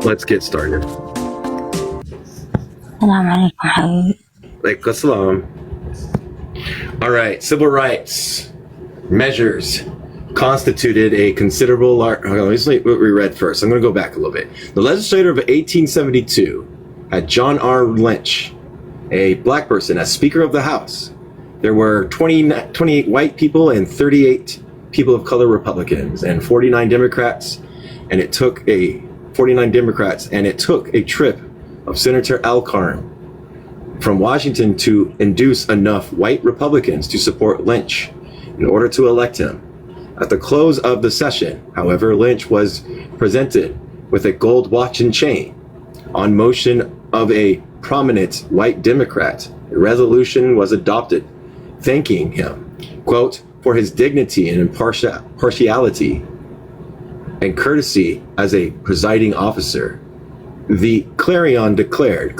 Let's get started. Assalamualaikum. Assalam. All right, civil rights measures constituted a considerable let me see what we read first. I'm going to go back a little bit. The legislature of 1872 had John R. Lynch, a black person, as Speaker of the House. There were 28 white people and 38 people of color Republicans and 49 Democrats, and it took a trip of Senator Alcorn from Washington to induce enough white Republicans to support Lynch in order to elect him. At the close of the session, however, Lynch was presented with a gold watch and chain. On motion of a prominent white Democrat, a resolution was adopted thanking him, quote, for his dignity and impartiality and courtesy as a presiding officer. The Clarion declared,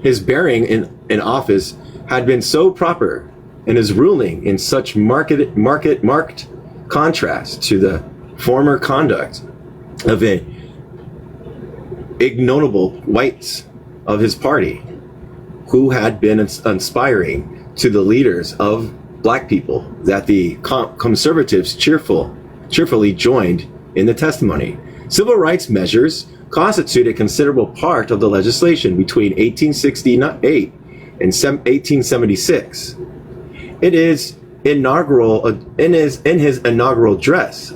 his bearing in office had been so proper, and his ruling in such marked contrast to the former conduct of the ignoble whites of his party, who had been inspiring to the leaders of black people, that the conservatives cheerfully joined in the testimony. Civil rights measures constitute a considerable part of the legislation between 1868 and 1876. In his inaugural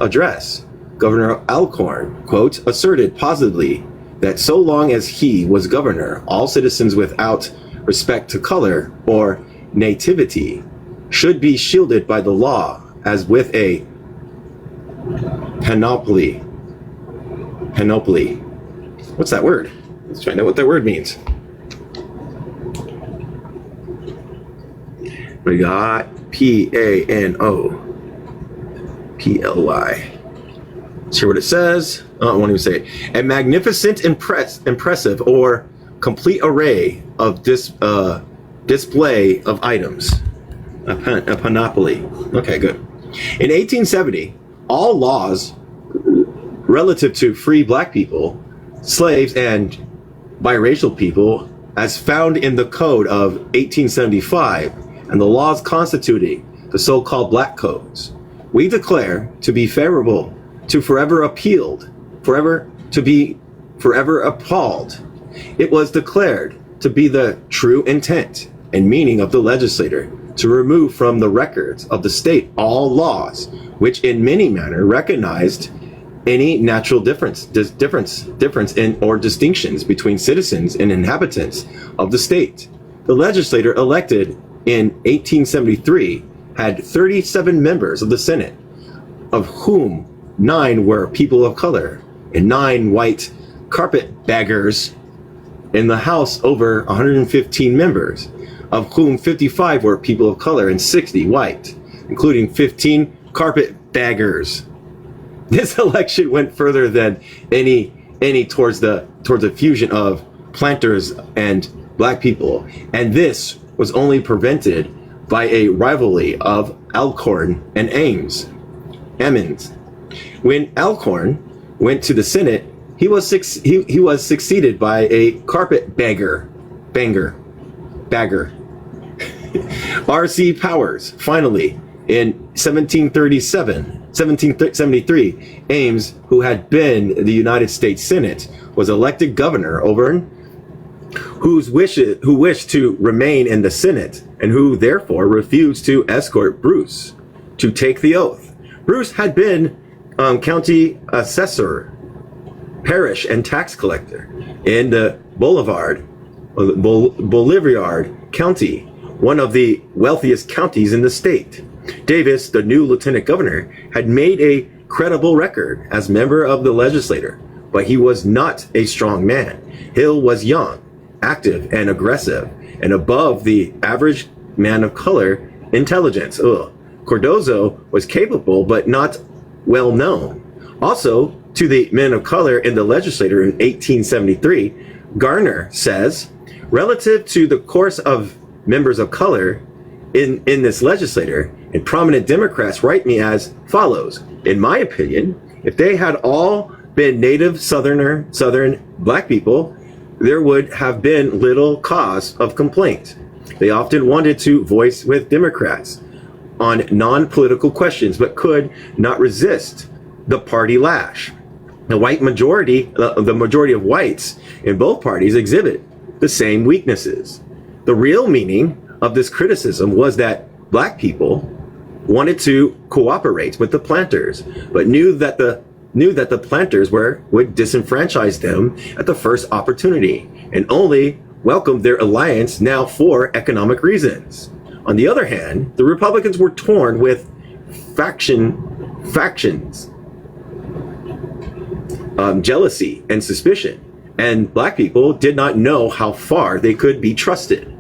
address, Governor Alcorn, quote, asserted positively that so long as he was governor, all citizens without respect to color or nativity should be shielded by the law as with a panoply. What's that word? Let's find out what that word means. We got P-A-N-O-P-L-Y. Let's hear what it says. Oh, I won't even say it. A magnificent, impressive, or complete array of display of items. A panoply. Okay, good. In 1870, all laws relative to free black people, slaves, and biracial people, as found in the Code of 1875, and the laws constituting the so-called Black Codes, we declare to be favorable to forever appalled. It was declared to be the true intent and meaning of the legislator to remove from the records of the state all laws which in many manner recognized any natural difference in or distinctions between citizens and inhabitants of the state. The legislator elected in 1873 had 37 members of the Senate, of whom 9 were people of color and 9 white carpetbaggers. In the House, over 115 members, of whom 55 were people of color and 60 white, including 15 carpetbaggers. This election went further than any towards the fusion of planters and black people, and this was only prevented by a rivalry of Alcorn and Emmons. When Alcorn went to the Senate, he was succeeded by a carpetbagger. R.C. Powers. Finally, in 1773, Ames, who had been in the United States Senate, was elected governor over who wished to remain in the Senate and who therefore refused to escort Bruce to take the oath. Bruce had been county assessor, parish and tax collector in the Boulevard County, one of the wealthiest counties in the state. Davis, the new lieutenant governor, had made a credible record as member of the legislature, but he was not a strong man. Hill was young, active, and aggressive, and above the average man of color intelligence. Cardozo was capable, but not well known. Also, to the men of color in the legislature in 1873, Garner says, relative to the course of members of color in this legislature, and prominent Democrats write me as follows. In my opinion, if they had all been native southern black people, there would have been little cause of complaint. They often wanted to voice with Democrats on non-political questions, but could not resist the party lash. The majority of whites in both parties exhibit the same weaknesses. The real meaning of this criticism was that black people wanted to cooperate with the planters, but knew that the planters would disenfranchise them at the first opportunity, and only welcomed their alliance now for economic reasons. On the other hand, the Republicans were torn with factions, jealousy and suspicion, and black people did not know how far they could be trusted.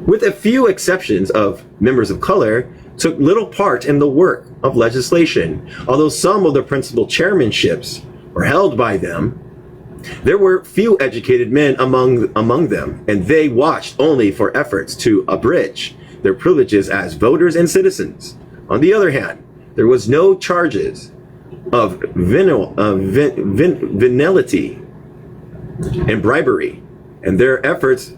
With a few exceptions of members of color, took little part in the work of legislation. Although some of the principal chairmanships were held by them, there were few educated men among them, and they watched only for efforts to abridge their privileges as voters and citizens. On the other hand, there was no charges of venality and bribery, and their efforts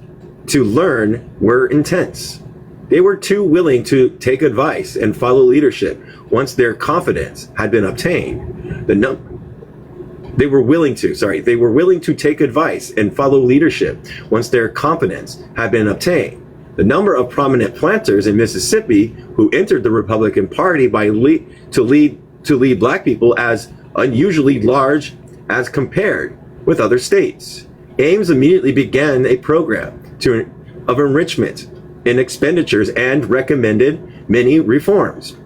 to learn were intense. They were too willing to take advice and follow leadership once their confidence had been obtained. They were willing to take advice and follow leadership once their competence had been obtained. The number of prominent planters in Mississippi who entered the Republican Party to lead black people as unusually large as compared with other states. Ames immediately began a program of enrichment in expenditures and recommended many reforms.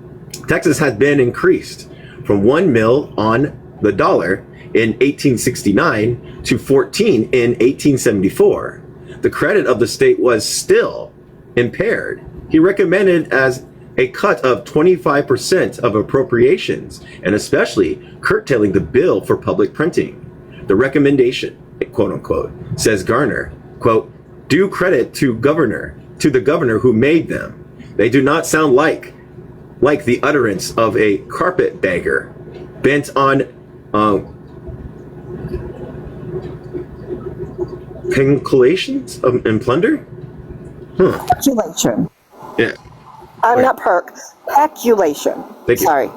Taxes had been increased from 1 mil on the dollar in 1869 to 14 in 1874. The credit of the state was still impaired. He recommended as a cut of 25% of appropriations, and especially curtailing the bill for public printing. The recommendation, quote unquote, says Garner, quote, due credit to the governor who made them. They do not sound like the utterance of a carpetbagger bent on peculations and plunder. Peculation. Yeah. I'm not perk. Peculation. Thank you. Sorry.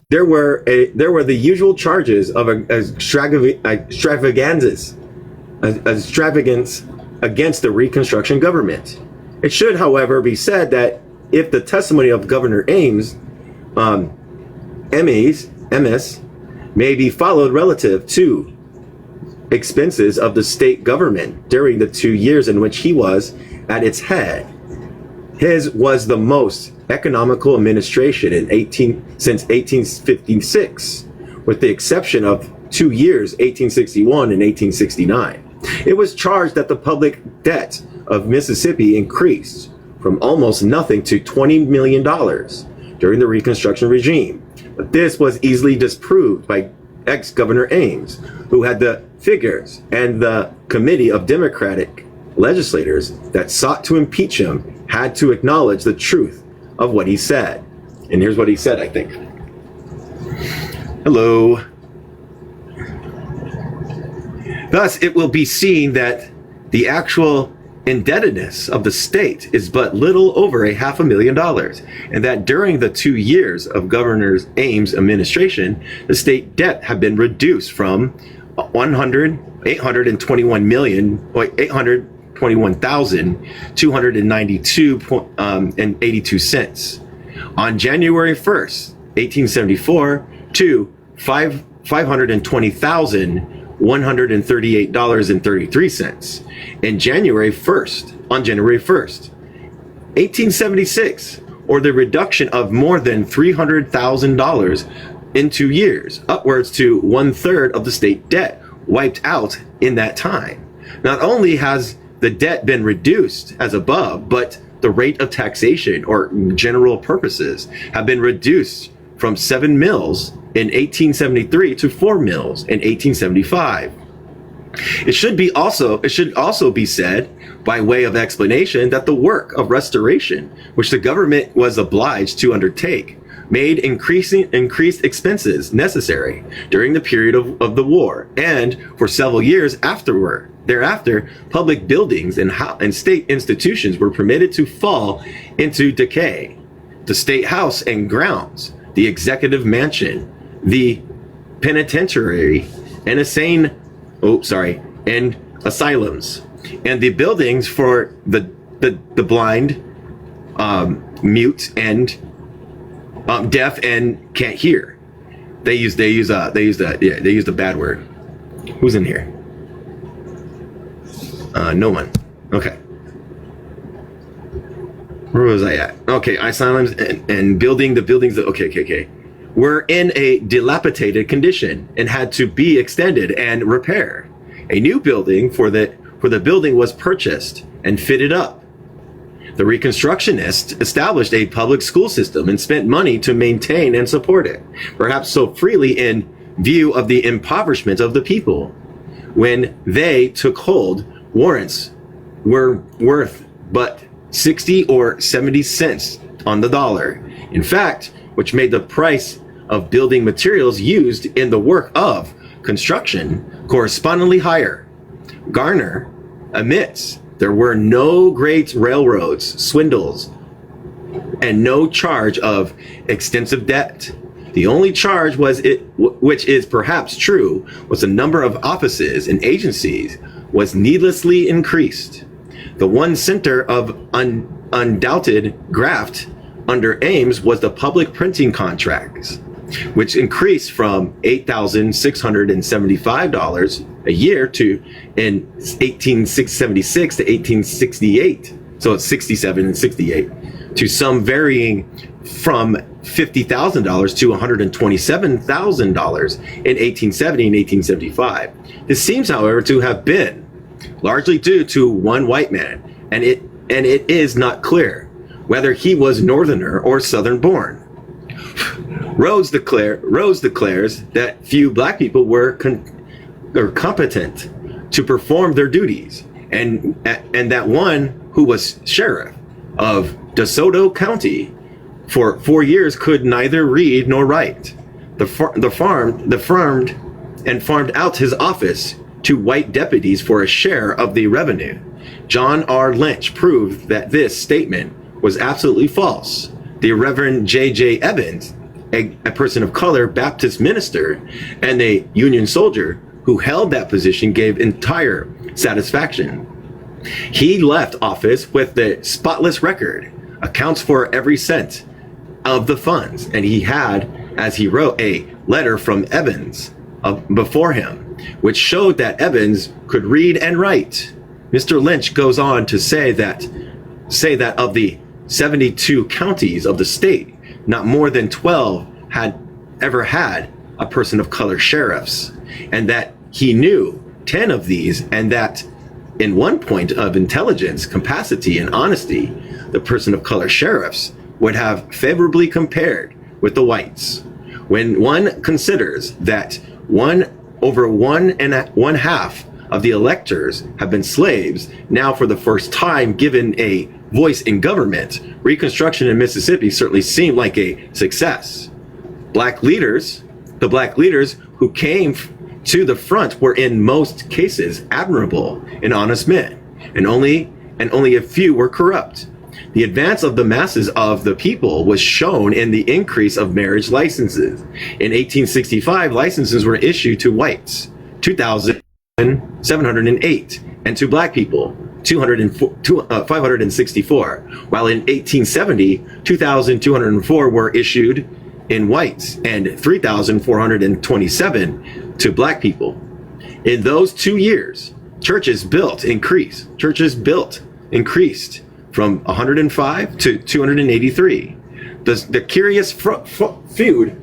There were the usual charges of extravagance against the Reconstruction government. It should, however, be said that if the testimony of Governor Ames, MS, may be followed relative to expenses of the state government during the 2 years in which he was at its head, his was the most economical administration since 1856, with the exception of 2 years, 1861 and 1869. It was charged that the public debt of Mississippi increased from almost nothing to $20 million during the Reconstruction regime. But this was easily disproved by ex-Governor Ames, who had the figures, and the committee of Democratic legislators that sought to impeach him had to acknowledge the truth of what he said. And here's what he said, I think. Hello. Thus, it will be seen that the actual indebtedness of the state is but little over $500,000, and that during the 2 years of Governor Ames' administration, the state debt had been reduced from $821,292.82 on January 1st, 1874 to $520,138.33 on January 1st, 1876, or the reduction of more than $300,000 in 2 years, upwards to 1/3 of the state debt wiped out in that time. Not only has the debt been reduced as above, but the rate of taxation or general purposes have been reduced from 7 mills in 1873 to 4 mills in 1875. It should also be said, by way of explanation, that the work of restoration, which the government was obliged to undertake, made increased expenses necessary during the period of the war, and for several years thereafter, public buildings and state institutions were permitted to fall into decay. The State House and grounds, the Executive Mansion, the penitentiary, and asylums, and the buildings for the blind, mute, and deaf and can't hear. They use the bad word. Who's in here? No one. Okay. Where was I at? Okay, asylums and building the buildings. Okay. Were in a dilapidated condition and had to be extended and repaired. A new building for the building was purchased and fitted up. The Reconstructionists established a public school system and spent money to maintain and support it, perhaps so freely in view of the impoverishment of the people. When they took hold, warrants were worth but 60 or 70 cents on the dollar. In fact, which made the price of building materials used in the work of construction correspondingly higher. Garner admits there were no great railroads, swindles, and no charge of extensive debt. The only charge which is perhaps true, was the number of offices and agencies was needlessly increased. The one center of undoubted graft under Ames was the public printing contracts, which increased from $8,675 a year in 1876 to 1868. So it's 67 and 68, to some varying from $50,000 to $127,000 in 1870 and 1875. This seems, however, to have been largely due to one white man, and it is not clear whether he was Northerner or Southern born. Rhodes declares that few black people were competent to perform their duties, and that one who was sheriff of DeSoto County for 4 years could neither read nor write. Farmed out his office to white deputies for a share of the revenue. John R. Lynch proved that this statement was absolutely false. The Reverend J.J. Evans, a person of color Baptist minister and a Union soldier who held that position, gave entire satisfaction. He left office with the spotless record, accounts for every cent of the funds, and he had, as he wrote, a letter from Evans before him, which showed that Evans could read and write. Mr. Lynch goes on to say that of the 72 counties of the state, not more than 12 had ever had a person of color sheriffs, and that he knew 10 of these, and that in one point of intelligence, capacity, and honesty, the person of color sheriffs would have favorably compared with the whites. When one considers that over one half of the electors have been slaves, now for the first time given a voice in government, Reconstruction in Mississippi certainly seemed like a success. The black leaders who came to the front were in most cases admirable and honest men, and only a few were corrupt. The advance of the masses of the people was shown in the increase of marriage licenses. In 1865, licenses were issued to whites, 2,708, and to black people, 564, while in 1870, 2,204 were issued in whites and 3,427 to black people. In those 2 years, churches increased from 105 to 283. The curious feud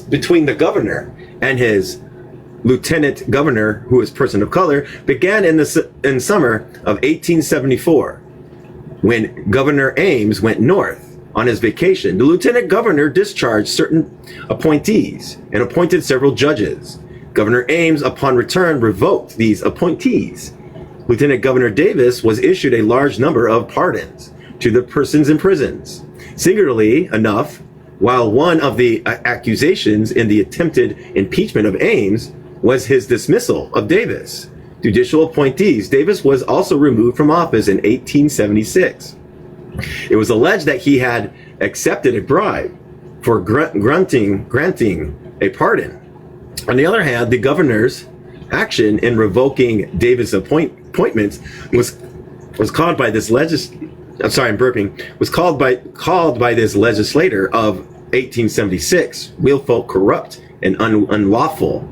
between the governor and his lieutenant governor, who is a person of color, began in summer of 1874, when Governor Ames went north on his vacation. The lieutenant governor discharged certain appointees and appointed several judges. Governor Ames, upon return, revoked these appointees. Lieutenant Governor Davis was issued a large number of pardons to the persons in prisons. Singularly enough, while one of the accusations in the attempted impeachment of Ames was his dismissal of Davis. Judicial appointees, Davis was also removed from office in 1876. It was alleged that he had accepted a bribe for granting a pardon. On the other hand, the governor's action in revoking Davis' appointments was called by this legislator of 1876 willful, corrupt, and unlawful.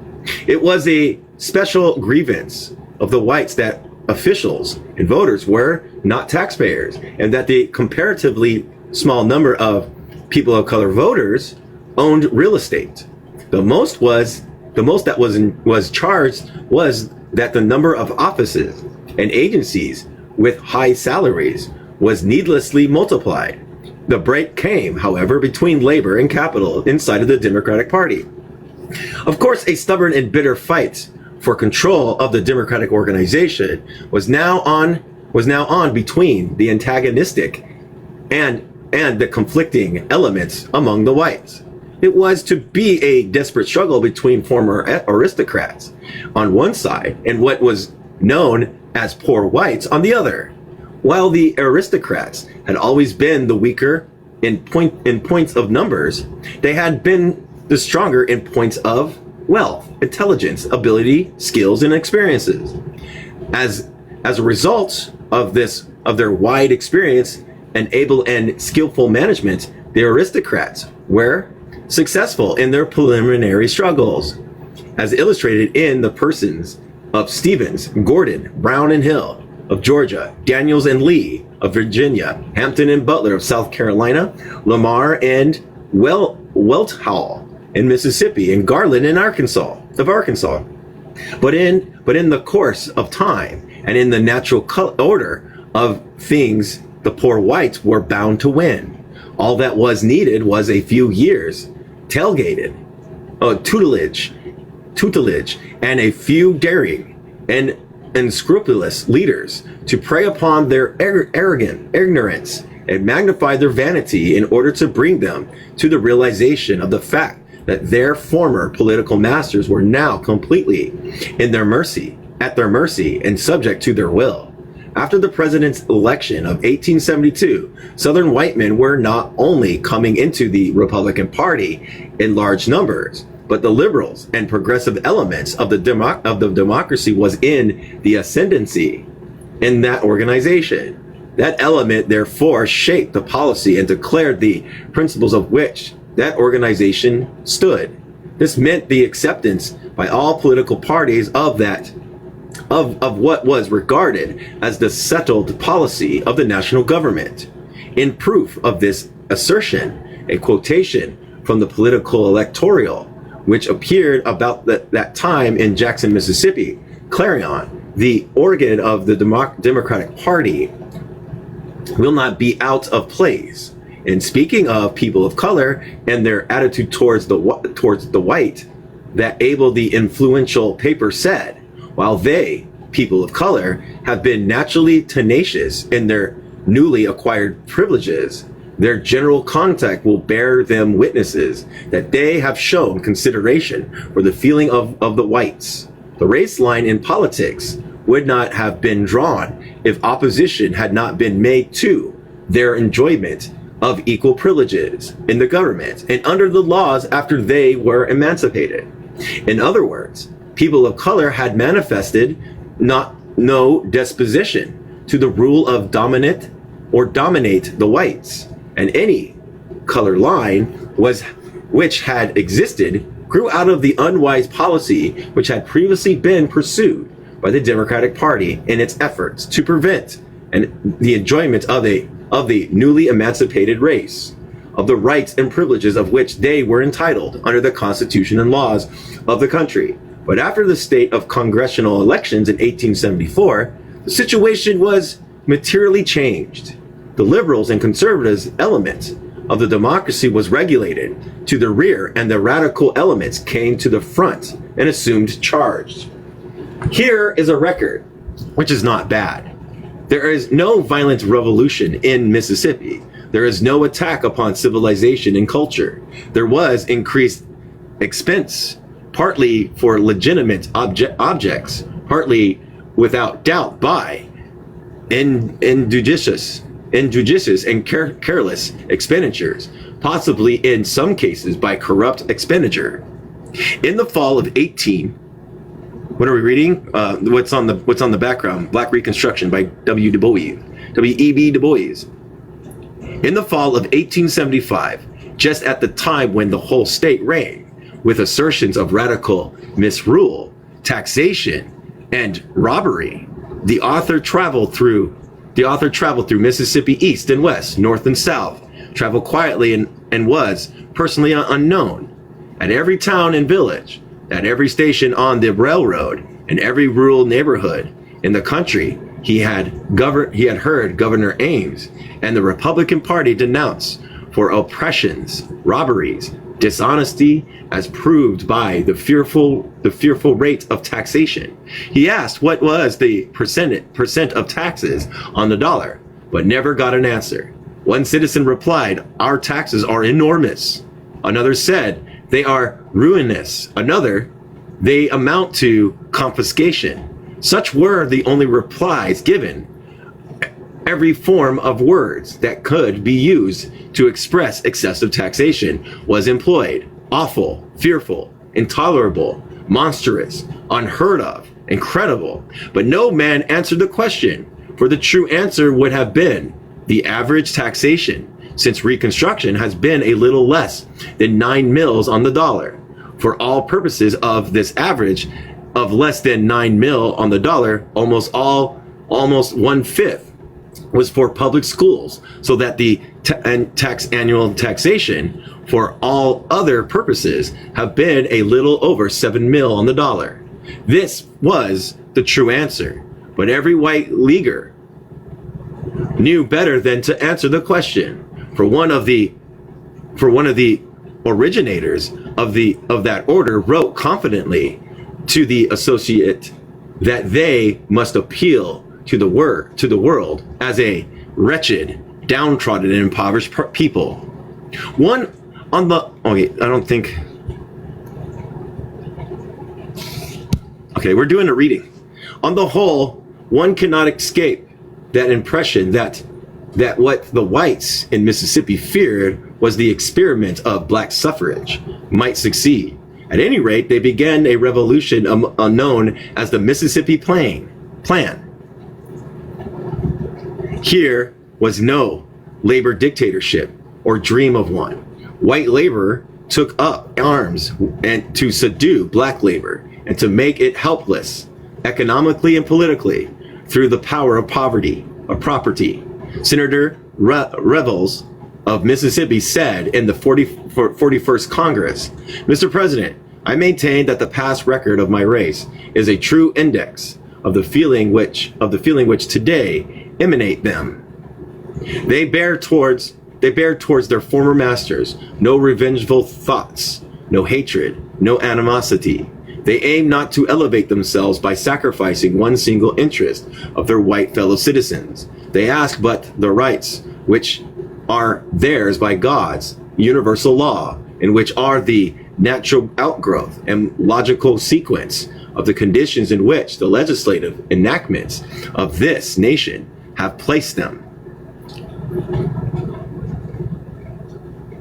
It was a special grievance of the whites that officials and voters were not taxpayers, and that the comparatively small number of people of color voters owned real estate. The most that was charged was that the number of offices and agencies with high salaries was needlessly multiplied. The break came, however, between labor and capital inside of the Democratic Party. Of course, a stubborn and bitter fight for control of the Democratic organization was now on between the antagonistic and the conflicting elements among the whites. It was to be a desperate struggle between former aristocrats on one side and what was known as poor whites on the other. While the aristocrats had always been the weaker in points of numbers, they had been the stronger in points of wealth, intelligence, ability, skills, and experiences. As a result of their wide experience and able and skillful management, the aristocrats were successful in their preliminary struggles, as illustrated in the persons of Stevens, Gordon, Brown and Hill of Georgia, Daniels and Lee of Virginia, Hampton and Butler of South Carolina, Lamar and Welthall in Mississippi, and Garland in Arkansas. But in the course of time and in the natural order of things, the poor whites were bound to win. All that was needed was a few years tutelage, and a few daring and unscrupulous leaders to prey upon their ignorance and magnify their vanity in order to bring them to the realization of the fact that their former political masters were now completely at their mercy and subject to their will. After the president's election of 1872, Southern white men were not only coming into the Republican Party in large numbers, but the liberals and progressive elements of the democracy was in the ascendancy in that organization. That element, therefore, shaped the policy and declared the principles of which that organization stood. This meant the acceptance by all political parties of what was regarded as the settled policy of the national government. In proof of this assertion, a quotation from the Political Electorial, which appeared about that time in Jackson, Mississippi, Clarion, the organ of the Democratic Party, will not be out of place. In speaking of people of color and their attitude towards the white, that able the influential paper said, while they, people of color, have been naturally tenacious in their newly acquired privileges, their general contact will bear them witnesses that they have shown consideration for the feeling of the whites. The race line in politics would not have been drawn if opposition had not been made to their enjoyment of equal privileges in the government and under the laws after they were emancipated. In other words, people of color had manifested no disposition to the rule of dominate the whites, and any color line which had existed grew out of the unwise policy which had previously been pursued by the Democratic Party in its efforts to prevent the enjoyment of the newly emancipated race of the rights and privileges of which they were entitled under the Constitution and laws of the country. But after the state of congressional elections in 1874, the situation was materially changed. The liberals and conservatives element of the democracy was regulated to the rear, and the radical elements came to the front and assumed charge. Here is a record, which is not bad. There is no violent revolution in Mississippi, There is no attack upon civilization and culture. There was increased expense, partly for legitimate objects, partly without doubt by injudicious and careless expenditures, possibly in some cases by corrupt expenditure. In the fall of 18, what are we reading? What's on the background? Black Reconstruction by W.E.B. Du Bois. In the fall of 1875, just at the time when the whole state rang with assertions of radical misrule, taxation, and robbery, the author traveled through Mississippi east and west, north and south, traveled quietly and was personally unknown. At every town and village, at every station on the railroad, in every rural neighborhood in the country, he had heard Governor Ames and the Republican Party denounce for oppressions, robberies, dishonesty, as proved by the fearful rate of taxation. He asked what was the percent of taxes on the dollar, but never got an answer. One citizen replied, "Our taxes are enormous." Another said, "They are ruinous." Another, "They amount to confiscation." Such were the only replies given. Every form of words that could be used to express excessive taxation was employed. Awful, fearful, intolerable, monstrous, unheard of, incredible. But no man answered the question, for the true answer would have been the average taxation since Reconstruction has been a little less than 9 mils on the dollar. For all purposes of this average of less than 9 mil on the dollar, almost 1/5 was for public schools, so that the annual taxation for all other purposes have been a little over 7 mil on the dollar. This was the true answer, but every white leaguer knew better than to answer the question. For one of the originators of that order wrote confidently to the associate that they must appeal to the world as a wretched, downtrodden, and impoverished people. I don't think. Okay, we're doing a reading. On the whole, one cannot escape that impression that what the whites in Mississippi feared was the experiment of black suffrage might succeed. At any rate, they began a revolution known as the Mississippi Plan. Here was no labor dictatorship or dream of one. White labor took up arms and to subdue black labor and to make it helpless economically and politically through the power of property. Senator Revels of Mississippi said in the 41st Congress, "Mr. President, I maintain that the past record of my race is a true index of the feeling which today emanate them. They bear towards their former masters no revengeful thoughts, no hatred, no animosity. They aim not to elevate themselves by sacrificing one single interest of their white fellow citizens. They ask but the rights which are theirs by God's universal law, and which are the natural outgrowth and logical sequence of the conditions in which the legislative enactments of this nation have placed them."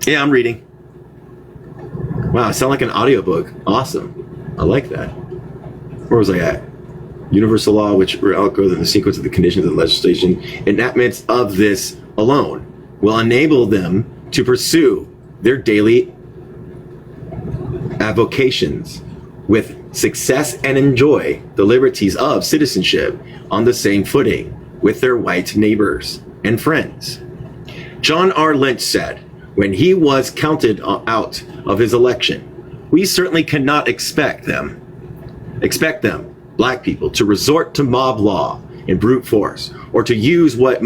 Yeah, I'm reading. Wow, I sound like an audiobook. Awesome. I like that. Where was I at? Universal law, which will outgrow the sequence of the conditions of the legislation. Enactments of this alone will enable them to pursue their daily avocations with success and enjoy the liberties of citizenship on the same footing with their white neighbors and friends. John R. Lynch said, when he was counted out of his election, "We certainly cannot expect them, black people, to resort to mob law and brute force, or to use what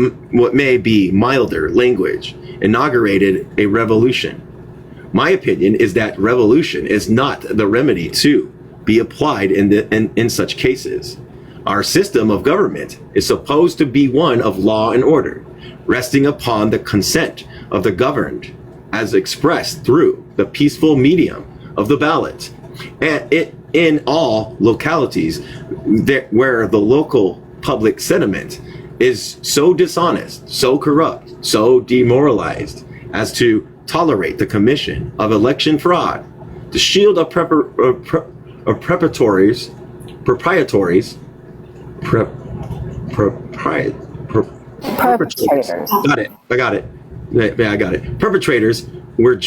may be milder language, inaugurated a revolution. My opinion is that revolution is not the remedy to be applied in such cases. Our system of government is supposed to be one of law and order, resting upon the consent of the governed as expressed through the peaceful medium of the ballot. And it in all localities where the local public sentiment is so dishonest, so corrupt, so demoralized as to tolerate the commission of election fraud, the shield of proprietaries, perpetrators. Got it. I got it. Yeah, I got it. Perpetrators were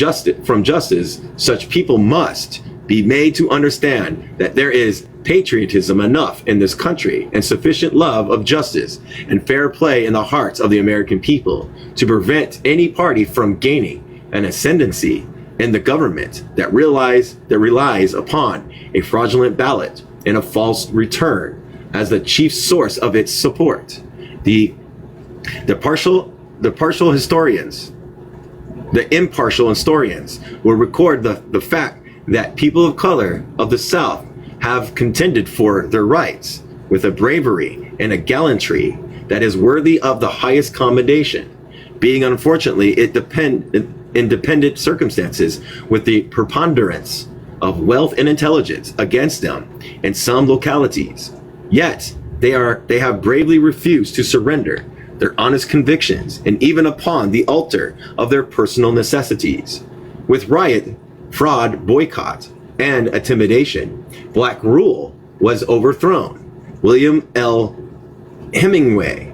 from justice. Such people must be made to understand that there is patriotism enough in this country and sufficient love of justice and fair play in the hearts of the American people to prevent any party from gaining an ascendancy in the government that relies upon a fraudulent ballot and a false return as the chief source of its support. The impartial historians will record the fact that people of color of the South have contended for their rights with a bravery and a gallantry that is worthy of the highest commendation, being unfortunately independent circumstances with the preponderance of wealth and intelligence against them in some localities. Yet they have bravely refused to surrender their honest convictions, and even upon the altar of their personal necessities. With riot, fraud, boycott, and intimidation, black rule was overthrown. William L. Hemingway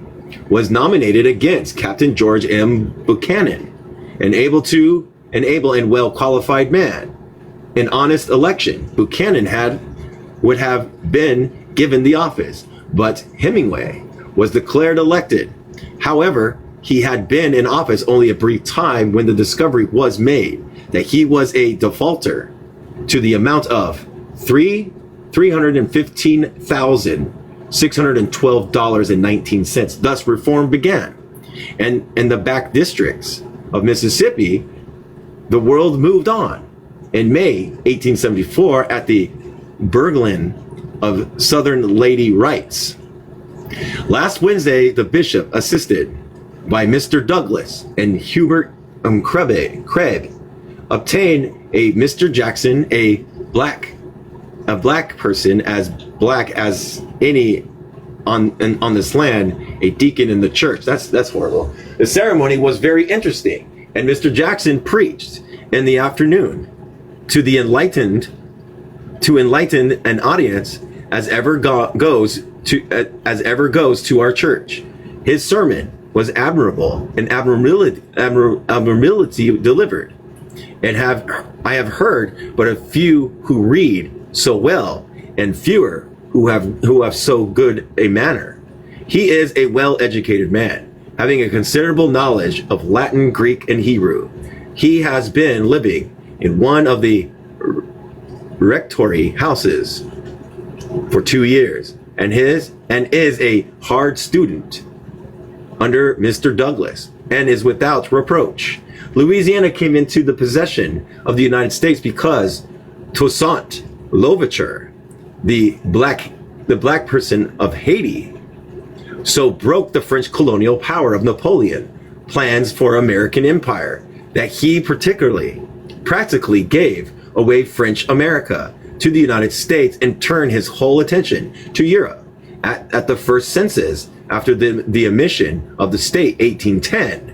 was nominated against Captain George M. Buchanan, an able and well-qualified man. An honest election, Buchanan would have been given the office, but Hemingway was declared elected. However, he had been in office only a brief time when the discovery was made that he was a defaulter to the amount of $315,612.19. Thus, reform began. And in the back districts of Mississippi, the world moved on. In May 1874, at the Burglin of Southern Lady Rights. Last Wednesday, the bishop, assisted by Mr. Douglas and Hubert Craig, obtained a Mr. Jackson, a black person, as black as any on this land, a deacon in the church. That's horrible. The ceremony was very interesting, and Mr. Jackson preached in the afternoon to enlighten an audience as ever goes to our church. His sermon was admirable and admirability delivered, and I have heard but a few who read so well, and fewer who have so good a manner. He is a well-educated man, having a considerable knowledge of Latin, Greek, and Hebrew. He has been living in one of the rectory houses for 2 years, and is a hard student under Mr. Douglas, and is without reproach. Louisiana came into the possession of the United States because Toussaint Louverture, the black person of Haiti, so broke the French colonial power of Napoleon plans for American empire that he practically gave away French America to the United States and turned his whole attention to Europe. At the first census after the admission of the state, 1810,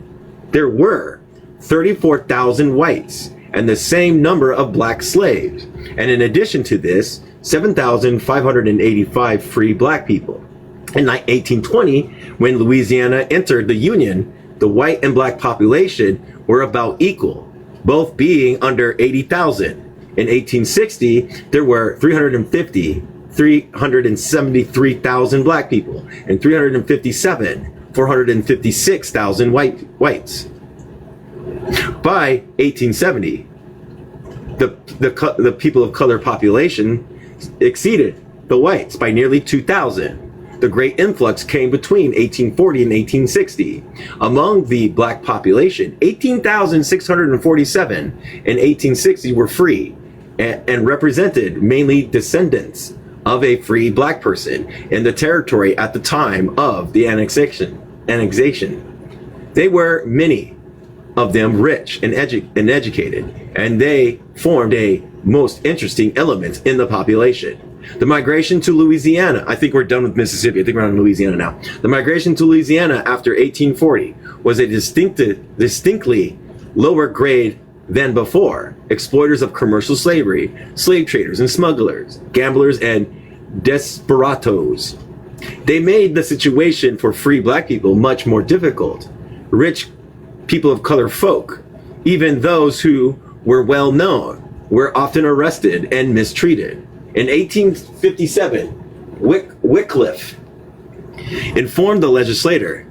there were 34,000 whites and the same number of black slaves, and in addition to this, 7,585 free black people. In 1820, when Louisiana entered the Union, the white and black population were about equal, both being under 80,000. In 1860, there were 373,000 black people and 456,000 whites. By 1870, the people of color population exceeded the whites by nearly 2,000. The great influx came between 1840 and 1860. Among the black population, 18,647 in 1860 were free and represented mainly descendants of a free black person in the territory at the time of the annexation. They were many of them rich and educated, and they formed a most interesting element in the population. The migration to Louisiana, I think we're done with Mississippi, I think we're on Louisiana now. The migration to Louisiana after 1840 was a distinctly lower grade than before. Exploiters of commercial slavery, slave traders and smugglers, gamblers and desperados. They made the situation for free black people much more difficult. Rich people of color folk, even those who were well known, were often arrested and mistreated. In 1857, Wycliffe informed the legislature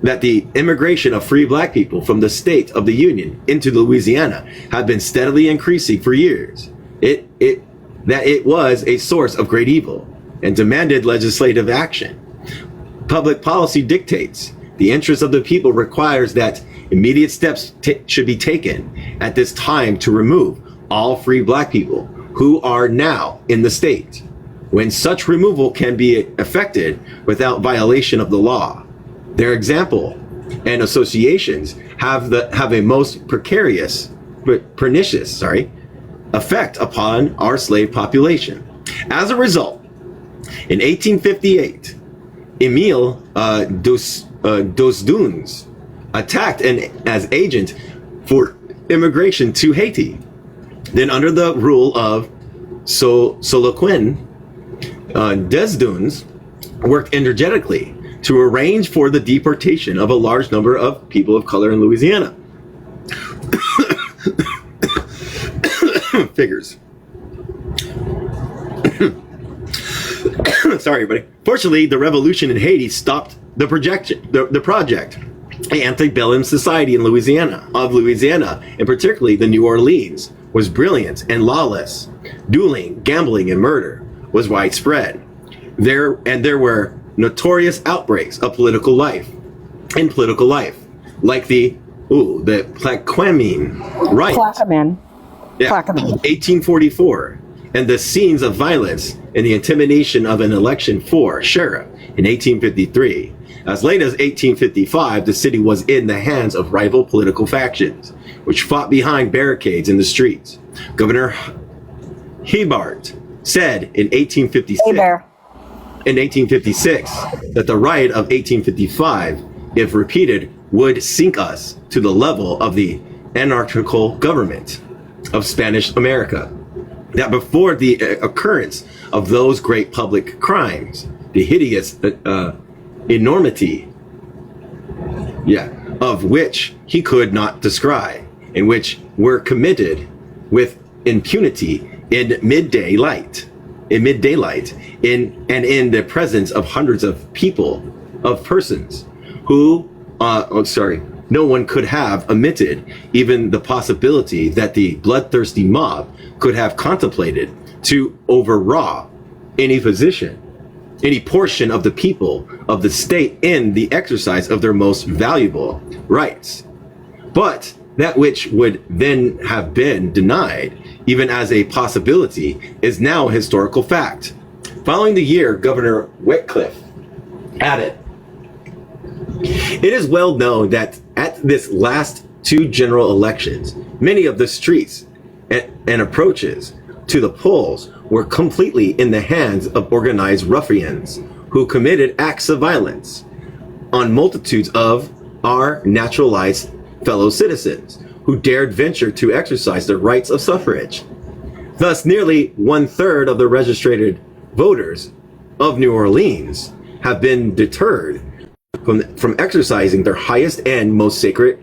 that the immigration of free black people from the state of the Union into Louisiana had been steadily increasing for years. That it was a source of great evil and demanded legislative action. Public policy dictates the interest of the people requires that immediate steps should be taken at this time to remove all free black people who are now in the state, when such removal can be effected without violation of the law. Their example and associations have a most pernicious effect upon our slave population. As a result, in 1858, Emile Dos Dunes attacked as agent for immigration to Haiti. Then under the rule of Soloquin, Desdunes worked energetically to arrange for the deportation of a large number of people of color in Louisiana. Figures. Sorry, everybody. Fortunately, the revolution in Haiti stopped the project. The antebellum society in Louisiana, and particularly the New Orleans, was brilliant and lawless. Dueling, gambling, and murder was widespread. There were notorious outbreaks of political life, like the Plaquemine riot, yeah, 1844, and the scenes of violence and the intimidation of an election for sheriff in 1853. As late as 1855, the city was in the hands of rival political factions, which fought behind barricades in the streets. Governor Hebart said in 1856 that the riot of 1855, if repeated, would sink us to the level of the anarchical government of Spanish America. That before the occurrence of those great public crimes, the hideous enormity, of which he could not describe, and which were committed with impunity in daylight, in the presence of hundreds of persons who, no one could have omitted even the possibility that the bloodthirsty mob could have contemplated to overraw any portion of the people of the state in the exercise of their most valuable rights. But that which would then have been denied, even as a possibility, is now a historical fact. Following the year, Governor Wycliffe added, "It is well known that at this last two general elections, many of the streets and approaches to the polls were completely in the hands of organized ruffians who committed acts of violence on multitudes of our naturalized fellow citizens who dared venture to exercise their rights of suffrage. Thus, nearly 1/3 of the registered voters of New Orleans have been deterred from exercising their highest and most sacred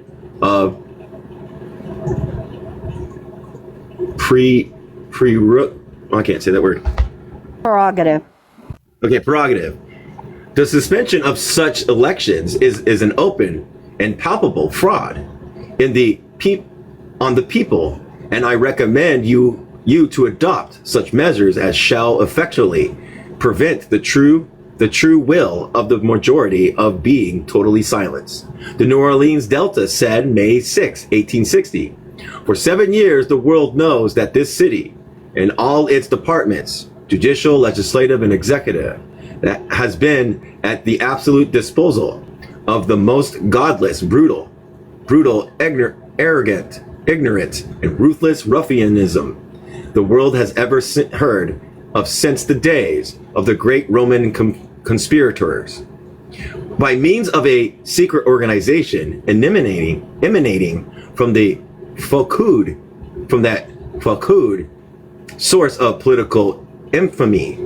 I can't say that word. Prerogative. Okay, prerogative. The suspension of such elections is an open and palpable fraud on the people, and I recommend you to adopt such measures as shall effectually prevent the true will of the majority of being totally silenced." The New Orleans Delta said May 6, 1860, "For 7 years the world knows that this city and all its departments, judicial, legislative, and executive, that has been at the absolute disposal of the most godless, brutal, brutal, arrogant, ignorant, and ruthless ruffianism the world has ever heard of since the days of the great Roman conspirators. By means of a secret organization emanating from the Falcud source of political infamy,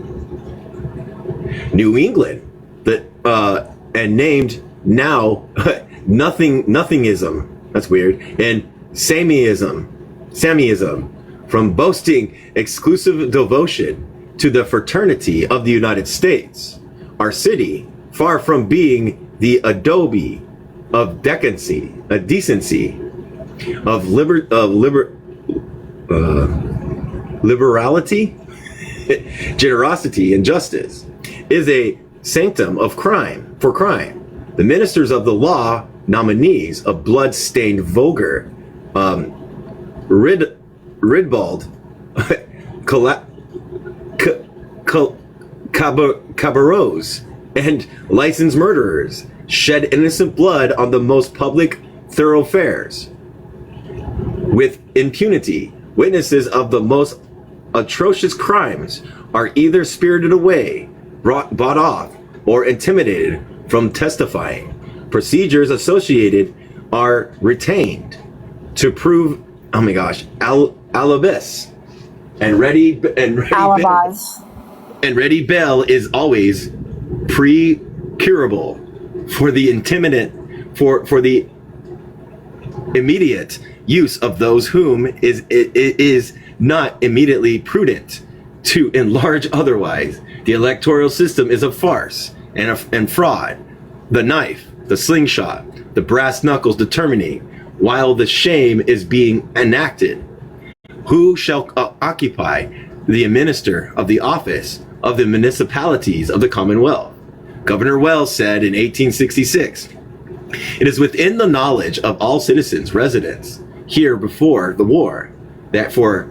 New England, and named now nothingism. That's weird. And Sammyism, from boasting exclusive devotion to the fraternity of the United States. Our city, far from being the adobe of decency, of liberality, generosity, and justice, is a sanctum of crime. The ministers of the law, nominees of blood-stained vulgar, Ridbald, cabarets, and licensed murderers shed innocent blood on the most public thoroughfares with impunity. Witnesses of the most atrocious crimes are either spirited away, bought off, or intimidated from testifying. Procedures associated are retained to prove, oh my gosh, alibis, and ready bail is always procurable for the immediate use of those whom it is not immediately prudent to enlarge otherwise. The electoral system is a farce and fraud. The knife, the slingshot, the brass knuckles determining while the shame is being enacted. Who shall occupy the minister of the office of the municipalities of the Commonwealth? Governor Wells said in 1866, "It is within the knowledge of all citizens residents here before the war that for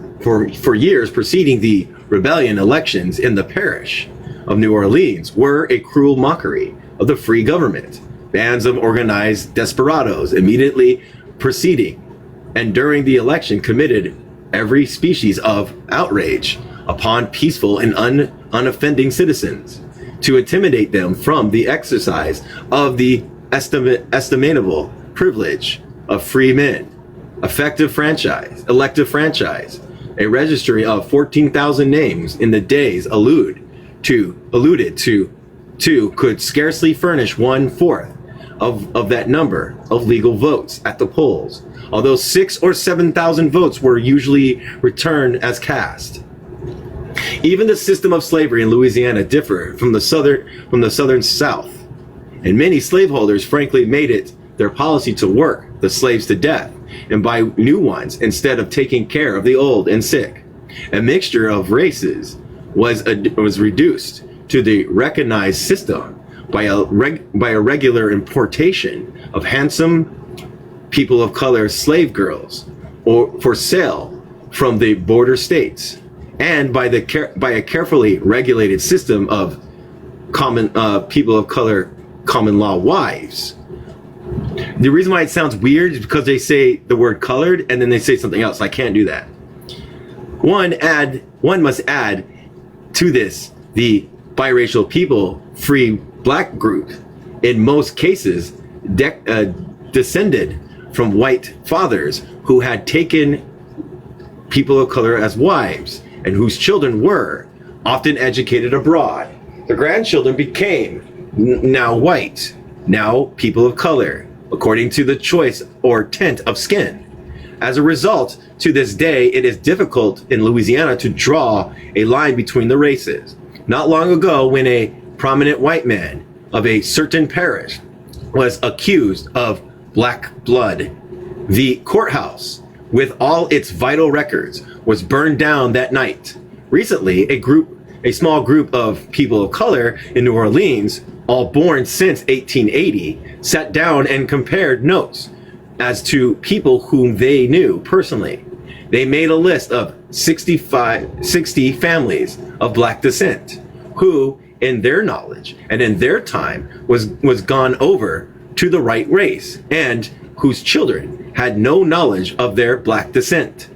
years preceding the rebellion, elections in the parish of New Orleans were a cruel mockery of the free government. Bands of organized desperadoes immediately preceding and during the election committed every species of outrage upon peaceful and unoffending citizens to intimidate them from the exercise of the estimable privilege of free men. Elective franchise, a registry of 14,000 names in the days alluded to could scarcely furnish 1/4 of that number of legal votes at the polls, although 6,000 or 7,000 votes were usually returned as cast. Even the system of slavery in Louisiana differed from the southern South, and many slaveholders frankly made it their policy to work the slaves to death and buy new ones instead of taking care of the old and sick. A mixture of races was reduced to the recognized system by a regular importation of handsome people of color slave girls or for sale from the border states, and by a carefully regulated system of people of color common law wives. The reason why it sounds weird is because they say the word colored and then they say something else. I can't do that. One must add to this the biracial people free black group, in most cases descended from white fathers who had taken people of color as wives and whose children were often educated abroad. The grandchildren became now white, now people of color, according to the choice or tint of skin. As a result, to this day, it is difficult in Louisiana to draw a line between the races. Not long ago, when a prominent white man of a certain parish was accused of black blood, the courthouse, with all its vital records, was burned down that night. Recently, a small group of people of color in New Orleans, all born since 1880, sat down and compared notes as to people whom they knew personally. They made a list of 60 families of black descent who, in their knowledge and in their time, was gone over to the right race, and whose children had no knowledge of their black descent.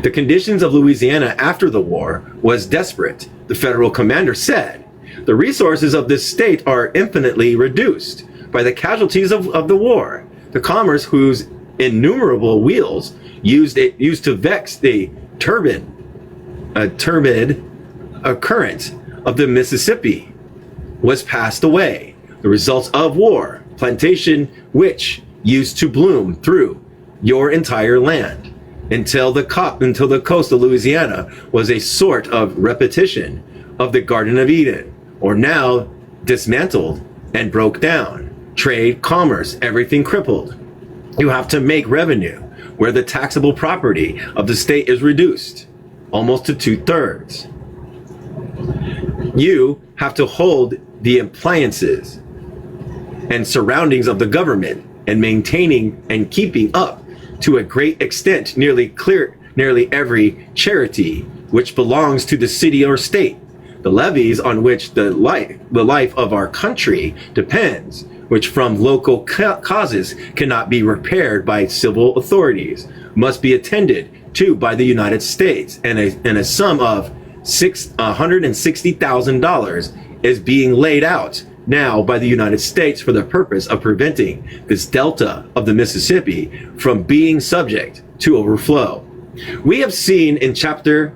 The conditions of Louisiana after the war was desperate. The federal commander said, "The resources of this state are infinitely reduced by the casualties of the war. The commerce whose innumerable wheels used to vex the turbid current of the Mississippi was passed away. The results of war, plantation which used to bloom through your entire land until the coast of Louisiana was a sort of repetition of the Garden of Eden, or now dismantled and broke down. Trade, commerce, everything crippled. You have to make revenue where the taxable property of the state is reduced almost to 2/3. You have to hold the appliances and surroundings of the government and maintaining and keeping up to a great extent nearly every charity which belongs to the city or state, the levees on which the life of our country depends, which from local causes cannot be repaired by civil authorities, must be attended to by the United States, and a sum of $160,000 is being laid out now by the United States for the purpose of preventing this delta of the Mississippi from being subject to overflow." We have seen in chapter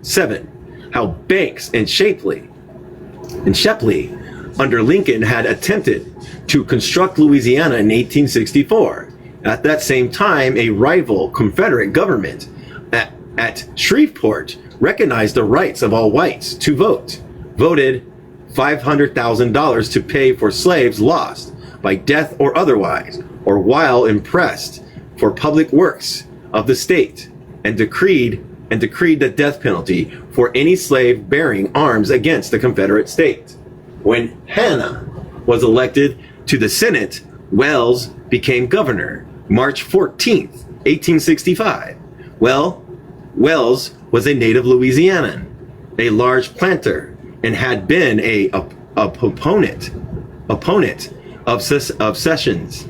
7 how Banks and Shapley under Lincoln had attempted to construct Louisiana in 1864. At that same time, a rival Confederate government at Shreveport recognized the rights of all whites to vote, voted $500,000 to pay for slaves lost by death or otherwise, or while impressed for public works of the state, and decreed the death penalty for any slave bearing arms against the Confederate state. When Hanna was elected to the Senate, Wells became governor March 14th, 1865. Well, Wells was a native Louisianan, a large planter, and had been a opponent of secessions.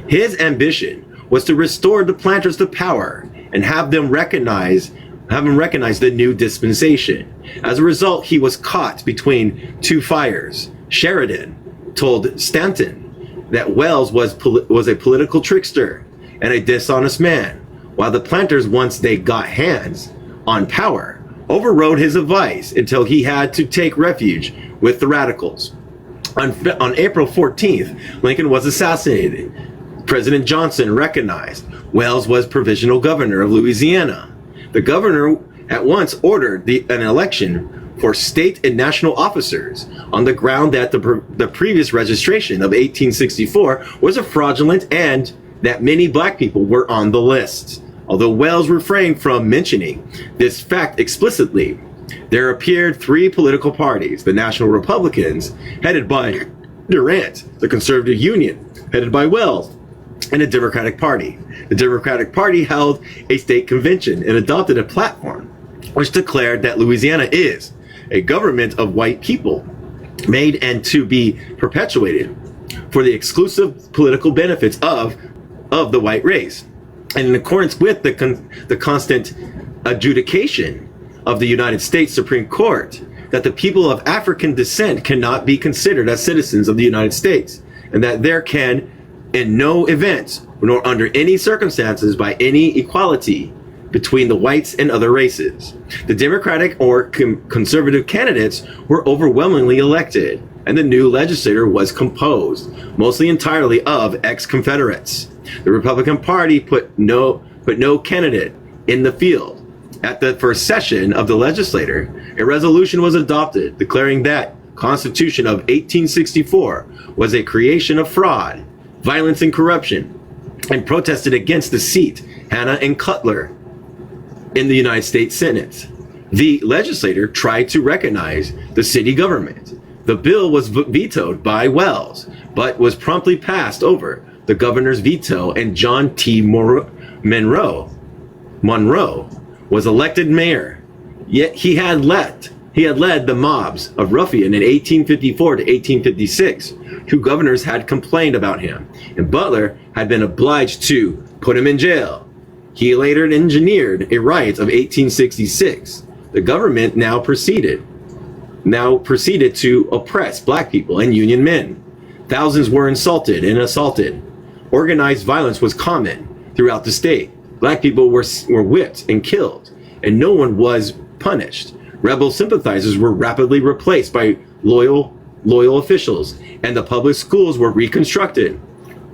His ambition was to restore the planters to power and have them recognize the new dispensation. As a result, he was caught between two fires. Sheridan told Stanton that Wells was a political trickster and a dishonest man, while the planters, once they got hands on power, overrode his advice until he had to take refuge with the radicals. On April 14th, Lincoln was assassinated. President Johnson recognized Wells was provisional governor of Louisiana. The governor at once ordered an election for state and national officers on the ground that the previous registration of 1864 was a fraudulent and that many black people were on the list. Although Wells refrained from mentioning this fact explicitly, there appeared three political parties: the National Republicans, headed by Durant, the Conservative Union, headed by Wells, and the Democratic Party. The Democratic Party held a state convention and adopted a platform which declared that Louisiana is a government of white people, made and to be perpetuated for the exclusive political benefits of the white race, and in accordance with the constant adjudication of the United States Supreme Court that the people of African descent cannot be considered as citizens of the United States, and that there can, in no event, nor under any circumstances, by any equality between the whites and other races. The Democratic or conservative candidates were overwhelmingly elected, and the new legislature was composed mostly entirely of ex-Confederates. The Republican Party put no candidate in the field. At the first session of the legislature, a resolution was adopted declaring that Constitution of 1864 was a creation of fraud, violence, and corruption, and protested against the seat, Hanna and Cutler, in the United States Senate. The legislature tried to recognize the city government. The bill was vetoed by Wells, but was promptly passed over the governor's veto, and John T. Monroe was elected mayor. Yet he had left He had led the mobs of ruffian in 1854 to 1856, who governors had complained about him, and Butler had been obliged to put him in jail. He later engineered a riot of 1866. The government now proceeded to oppress black people and Union men. Thousands were insulted and assaulted. Organized violence was common throughout the state. Black people were whipped and killed, and no one was punished. Rebel sympathizers were rapidly replaced by loyal officials, and the public schools were reconstructed.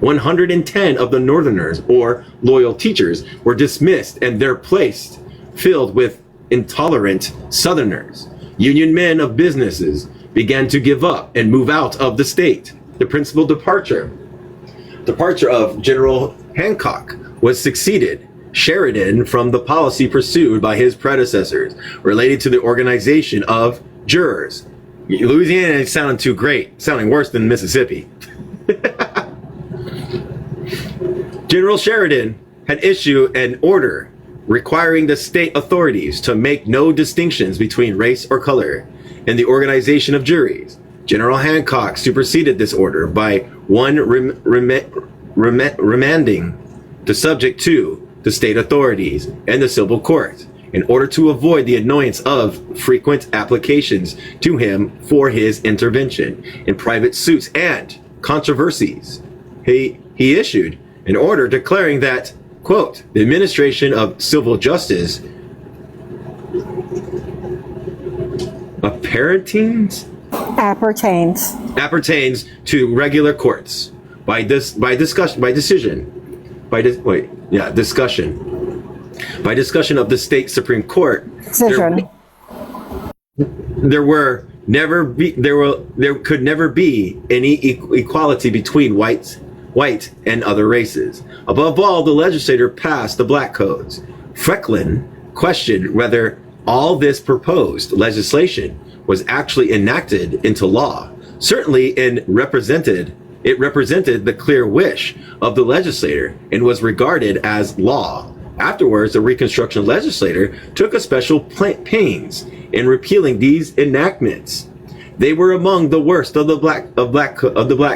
110 of the Northerners, or loyal teachers, were dismissed and their place filled with intolerant Southerners. Union men of businesses began to give up and move out of the state. The principal departure of General Hancock was succeeded Sheridan from the policy pursued by his predecessors related to the organization of jurors. Louisiana is sounding too great, sounding worse than Mississippi. General Sheridan had issued an order requiring the state authorities to make no distinctions between race or color in the organization of juries. General Hancock superseded this order by remanding the subject to the state authorities and the civil court in order to avoid the annoyance of frequent applications to him for his intervention in private suits and controversies. He issued an order declaring that, quote, the administration of civil justice appertains to regular courts by discussion of the state Supreme Court. There could never be any equality between white and other races. Above all, the legislature passed the black codes. Franklin questioned whether all this proposed legislation was actually enacted into law. Certainly it represented the clear wish of the legislator and was regarded as law. Afterwards, the Reconstruction legislature took a special pains in repealing these enactments. They were among the worst of the black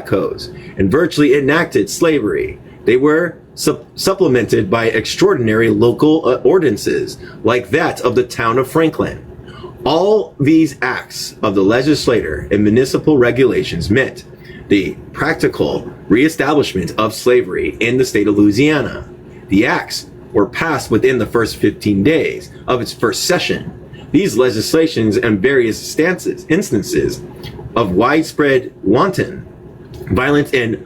codes and virtually enacted slavery. They were supplemented by extraordinary local ordinances like that of the town of Franklin. All these acts of the legislature and municipal regulations meant the practical reestablishment of slavery in the state of Louisiana. The acts were passed within the first 15 days of its first session. These legislations and various instances of widespread wanton violence and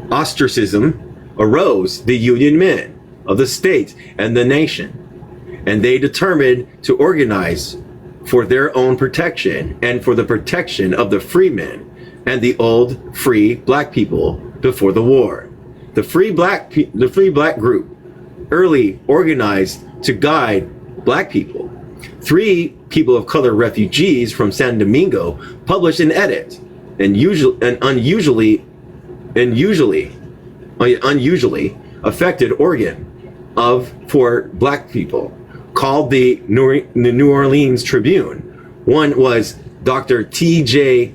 ostracism arose the Union men of the state and the nation, and they determined to organize for their own protection and for the protection of the freemen and the old free black people before the war. The free black group early organized to guide black people. 3 people of color refugees from San Domingo published an edit and unusually affected organ for black people called the New Orleans Tribune. One was Dr. T.J.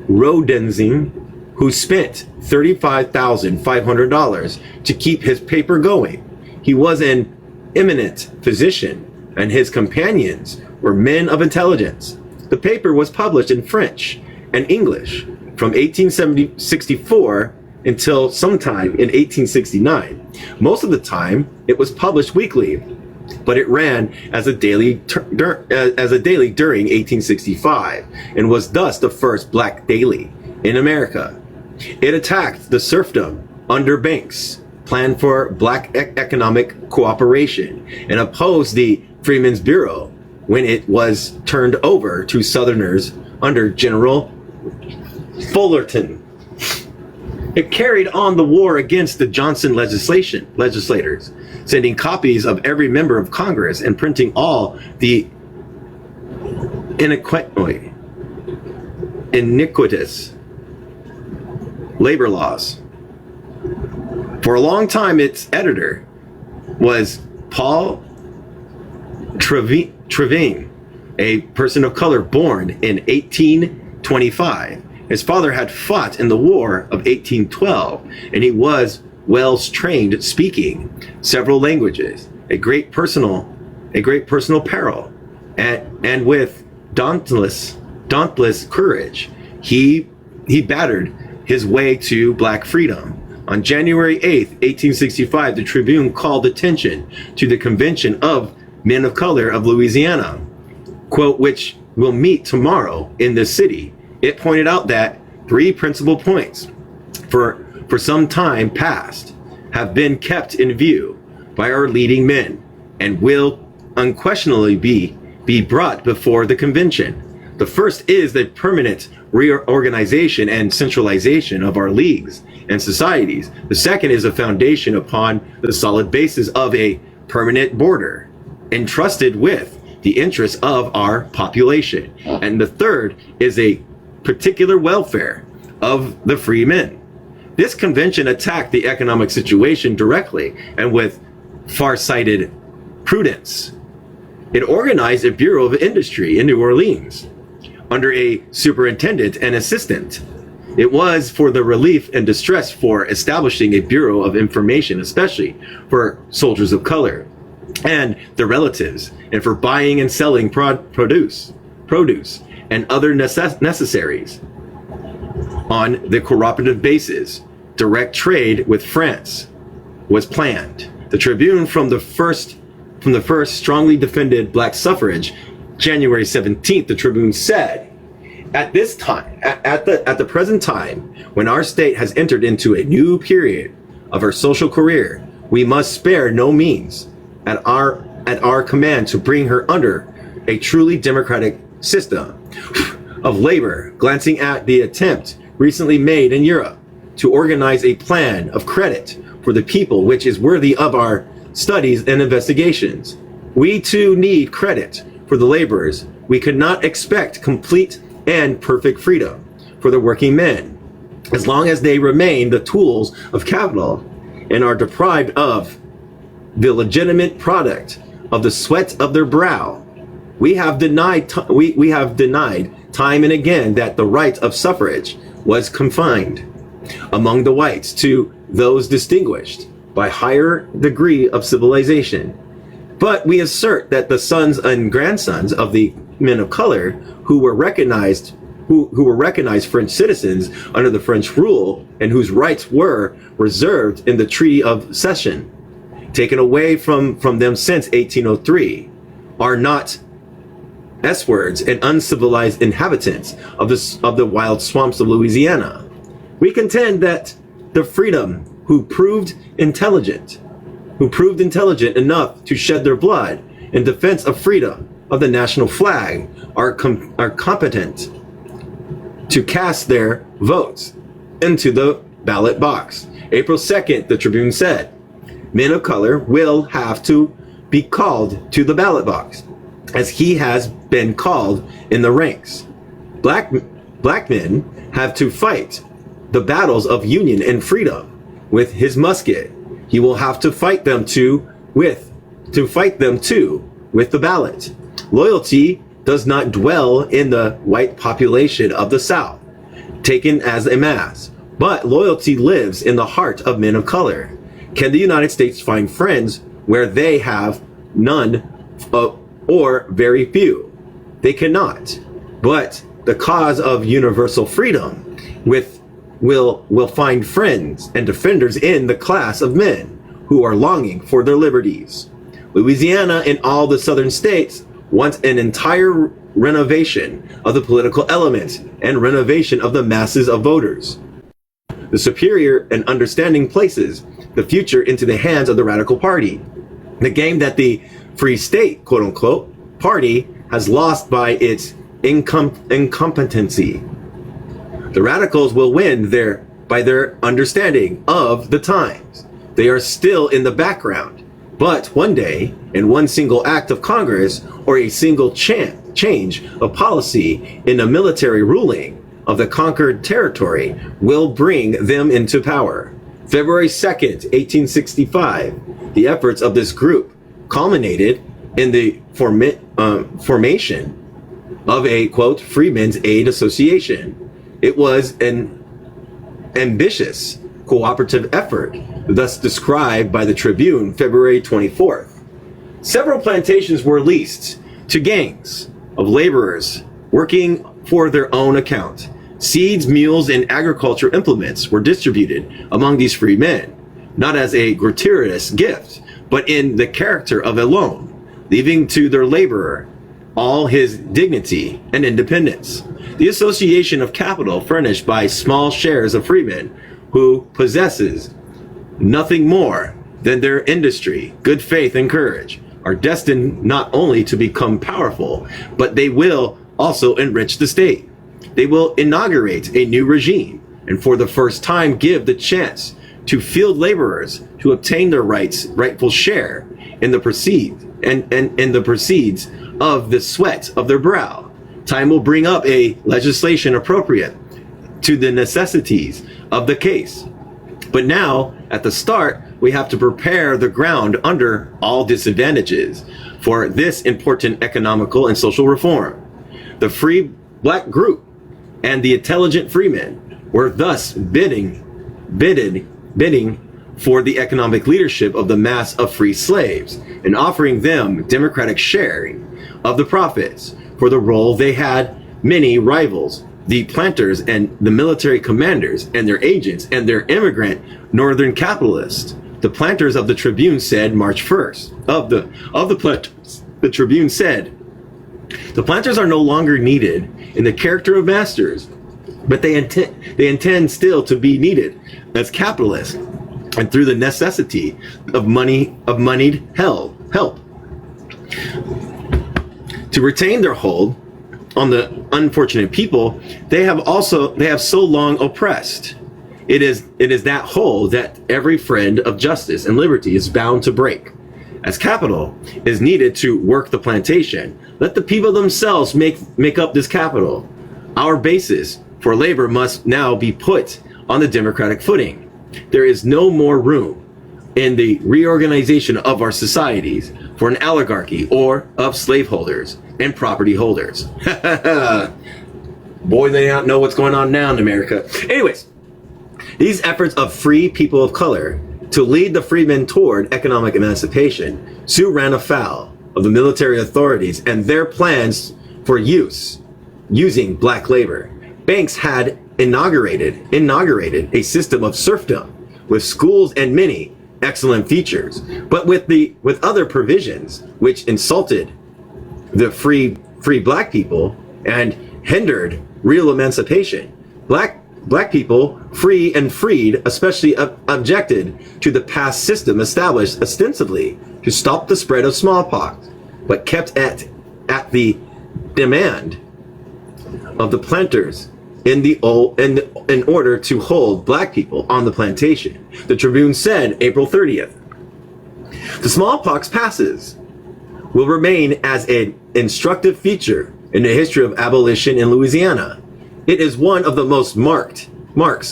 Rodenzing, who spent $35,500 to keep his paper going. He was an eminent physician, and his companions were men of intelligence. The paper was published in French and English from 1864 until sometime in 1869. Most of the time, it was published weekly, but it ran as a daily during 1865 and was thus the first black daily in America. It attacked the serfdom under Banks' plan for black economic cooperation and opposed the Freedmen's Bureau when it was turned over to Southerners under General Fullerton. It carried on the war against the Johnson legislators, sending copies of every member of Congress and printing all the iniquitous labor laws. For a long time, its editor was Paul Trevine, a person of color born in 1825. His father had fought in the War of 1812, and he was well trained speaking several languages, a great personal peril, and with dauntless courage, he battered his way to black freedom. On January 8th, 1865, the Tribune called attention to the Convention of Men of Color of Louisiana, quote, which will meet tomorrow in this city. It pointed out that three principal points for some time past have been kept in view by our leading men and will unquestionably be brought before the convention. The first is the permanent reorganization and centralization of our leagues and societies. The second is a foundation upon the solid basis of a permanent border entrusted with the interests of our population. And the third is a particular welfare of the free men. This convention attacked the economic situation directly and with far-sighted prudence. It organized a Bureau of Industry in New Orleans under a superintendent and assistant. It was for the relief and distress for establishing a Bureau of Information, especially for soldiers of color and their relatives, and for buying and selling produce and other necessaries on the cooperative basis. Direct trade with France was planned. The Tribune from the first strongly defended black suffrage. January 17th, the Tribune said, at this time, at the present time, when our state has entered into a new period of her social career, we must spare no means at our command to bring her under a truly democratic system of labor, glancing at the attempt recently made in Europe to organize a plan of credit for the people, which is worthy of our studies and investigations. We too need credit for the laborers. We could not expect complete and perfect freedom for the working men as long as they remain the tools of capital and are deprived of the legitimate product of the sweat of their brow. We have denied time and again that the right of suffrage was confined among the whites to those distinguished by higher degree of civilization. But we assert that the sons and grandsons of the men of color who were recognized French citizens under the French rule and whose rights were reserved in the Treaty of Cession, taken away from them since 1803, are not S-words and uncivilized inhabitants of the wild swamps of Louisiana. We contend that the freedom who proved intelligent enough to shed their blood in defense of freedom of the national flag are competent to cast their votes into the ballot box. April 2nd, the Tribune said, men of color will have to be called to the ballot box, as he has been called in the ranks. Black men have to fight the battles of union and freedom with his musket. He will have to fight them with the ballot. Loyalty does not dwell in the white population of the South, taken as a mass, but loyalty lives in the heart of men of color. Can the United States find friends where they have none or very few? They cannot. But the cause of universal freedom will find friends and defenders in the class of men who are longing for their liberties. Louisiana and all the southern states want an entire renovation of the political element and renovation of the masses of voters. The superior and understanding places the future into the hands of the Radical Party, the game that the Free State, quote unquote, party has lost by its incompetency. The radicals will win by their understanding of the times. They are still in the background, but one day, in one single act of Congress or a single change of policy in the military ruling of the conquered territory will bring them into power. February 2nd, 1865, the efforts of this group culminated in the formation of a, quote, Freedmen's Aid Association. It was an ambitious cooperative effort, thus described by the Tribune February 24th. Several plantations were leased to gangs of laborers working for their own account. Seeds, mules, and agriculture implements were distributed among these free men, not as a gratuitous gift, but in the character of a loan, leaving to their laborer all his dignity and independence. The association of capital furnished by small shares of freemen who possesses nothing more than their industry, good faith, and courage are destined not only to become powerful, but they will also enrich the state. They will inaugurate a new regime and for the first time give the chance to field laborers to obtain their rightful share in the proceeds of the sweat of their brow. Time will bring up a legislation appropriate to the necessities of the case. But now, at the start, we have to prepare the ground under all disadvantages for this important economical and social reform. The free black group and the intelligent freemen were thus bidding for the economic leadership of the mass of free slaves and offering them democratic sharing of the profits. For the role they had many rivals, the planters and the military commanders and their agents and their immigrant northern capitalists. The planters of the Tribune said March 1st of the planters. The Tribune said, the planters are no longer needed in the character of masters, but they intend still to be needed as capitalists and through the necessity of moneyed help to retain their hold on the unfortunate people they have so long oppressed. It is that hold that every friend of justice and liberty is bound to break. As capital is needed to work the plantation, let the people themselves make up this capital. Our basis for labor must now be put on the democratic footing. There is no more room in the reorganization of our societies for an oligarchy or of slaveholders and property holders. Boy, they don't know what's going on now in America. Anyways, these efforts of free people of color to lead the freedmen toward economic emancipation soon ran afoul of the military authorities and their plans for using black labor. Banks had inaugurated a system of serfdom with schools and many excellent features, but with other provisions which insulted the free black people and hindered real emancipation. Black people, free and freed, especially objected to the past system established ostensibly to stop the spread of smallpox, but kept at the demand of the planters in order to hold black people on the plantation. The Tribune said April 30th. The smallpox passes will remain as an instructive feature in the history of abolition in Louisiana. It is one of the most marks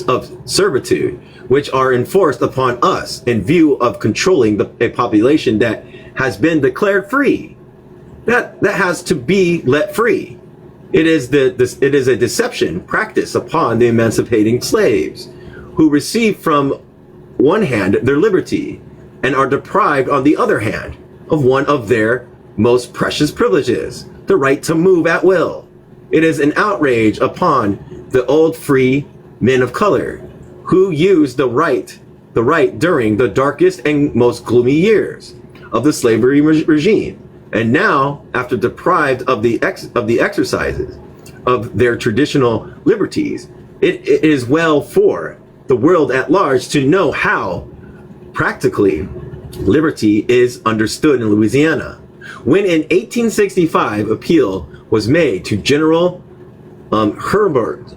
of servitude which are enforced upon us in view of controlling a population that has been declared free, that has to be let free. It is a deception practiced upon the emancipating slaves, who receive from one hand their liberty and are deprived on the other hand of one of their most precious privileges, the right to move at will. It is an outrage upon the old free men of color who used the right during the darkest and most gloomy years of the slavery regime. And now, after deprived of the exercises of their traditional liberties, it is well for the world at large to know how practically liberty is understood in Louisiana. When in 1865 appeal was made to General Hurlburt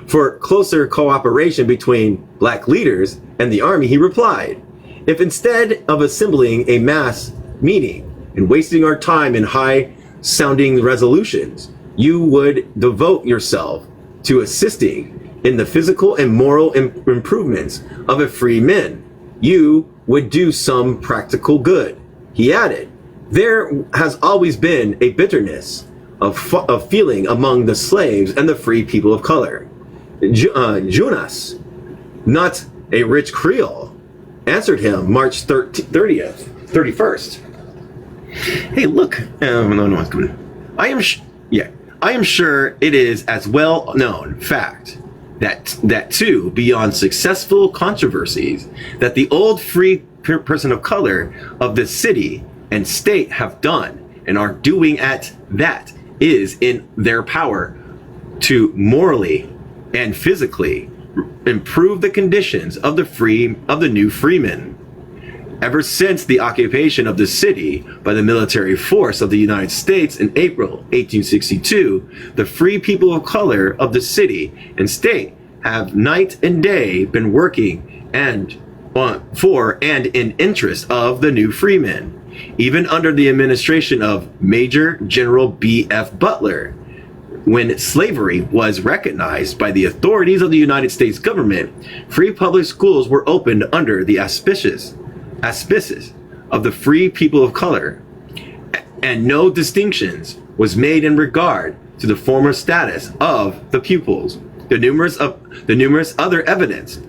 for closer cooperation between black leaders and the army, he replied, if instead of assembling a mass meeting and wasting our time in high-sounding resolutions, you would devote yourself to assisting in the physical and moral improvements of a free men, you would do some practical good. He added, there has always been a bitterness of feeling among the slaves and the free people of color. Jonas, not a rich Creole, answered him March 31st. Hey, look, no one's coming. I am sure it is as well known fact that too, beyond successful controversies, that the old free person of color of the city and state have done and are doing at that is in their power to morally and physically improve the conditions of the new freemen. Ever since the occupation of the city by the military force of the United States in April 1862, the free people of color of the city and state have night and day been working for and in interest of the new freemen. Even under the administration of Major General B.F. Butler, when slavery was recognized by the authorities of the United States government, free public schools were opened under the auspices of the free people of color, and no distinctions was made in regard to the former status of the pupils. The numerous other evidence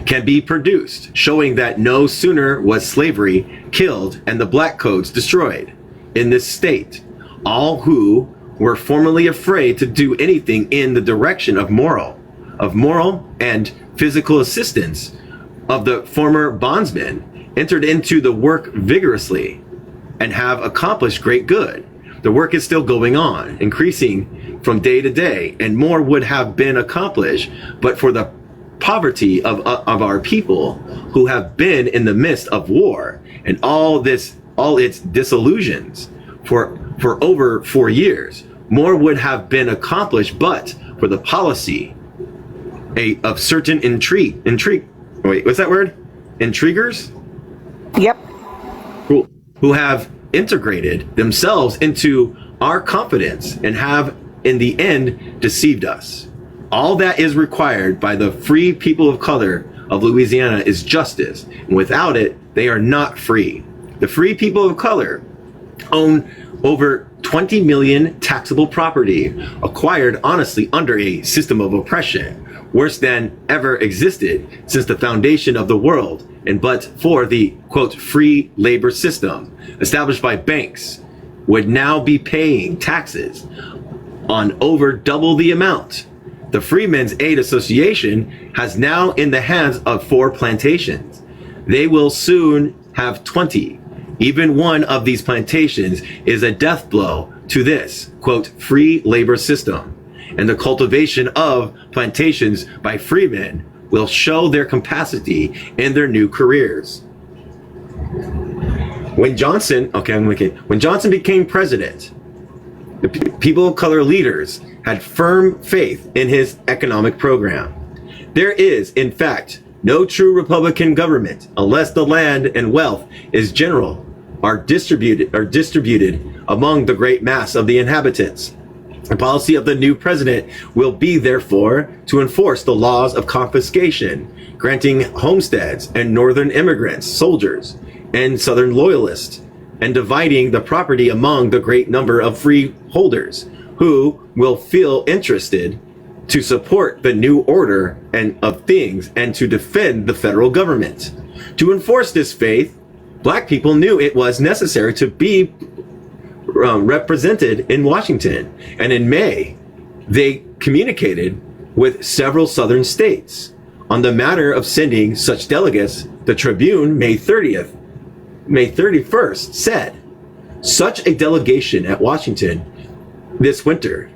can be produced showing that no sooner was slavery killed and the black codes destroyed in this state, all who were formerly afraid to do anything in the direction of moral and physical assistance of the former bondsmen entered into the work vigorously and have accomplished great good. The work is still going on, increasing from day to day, and more would have been accomplished but for the poverty of our people, who have been in the midst of war and all its disillusions for over 4 years. More would have been accomplished but for the policy of certain intriguers? Yep. Who have integrated themselves into our confidence and have in the end deceived us. All that is required by the free people of color of Louisiana is justice, and without it, they are not free. The free people of color own over 20 million taxable property acquired honestly under a system of oppression worse than ever existed since the foundation of the world, and but for the quote free labor system established by banks would now be paying taxes on over double the amount. The Freemen's Aid Association has now in the hands of 4 plantations. They will soon have 20. Even one of these plantations is a death blow to this, quote, free labor system. And the cultivation of plantations by freemen will show their capacity in their new careers. When Johnson became president, the people of color leaders had firm faith in his economic program. There is, in fact, no true Republican government unless the land and wealth are distributed among the great mass of the inhabitants. The policy of the new president will be, therefore, to enforce the laws of confiscation, granting homesteads and northern immigrants, soldiers, and southern loyalists, and dividing the property among the great number of freeholders who will feel interested to support the new order of things and to defend the federal government. To enforce this faith, black people knew it was necessary to be represented in Washington, and in May, they communicated with several southern states on the matter of sending such delegates. The Tribune, May 31st, said, such a delegation at Washington this winter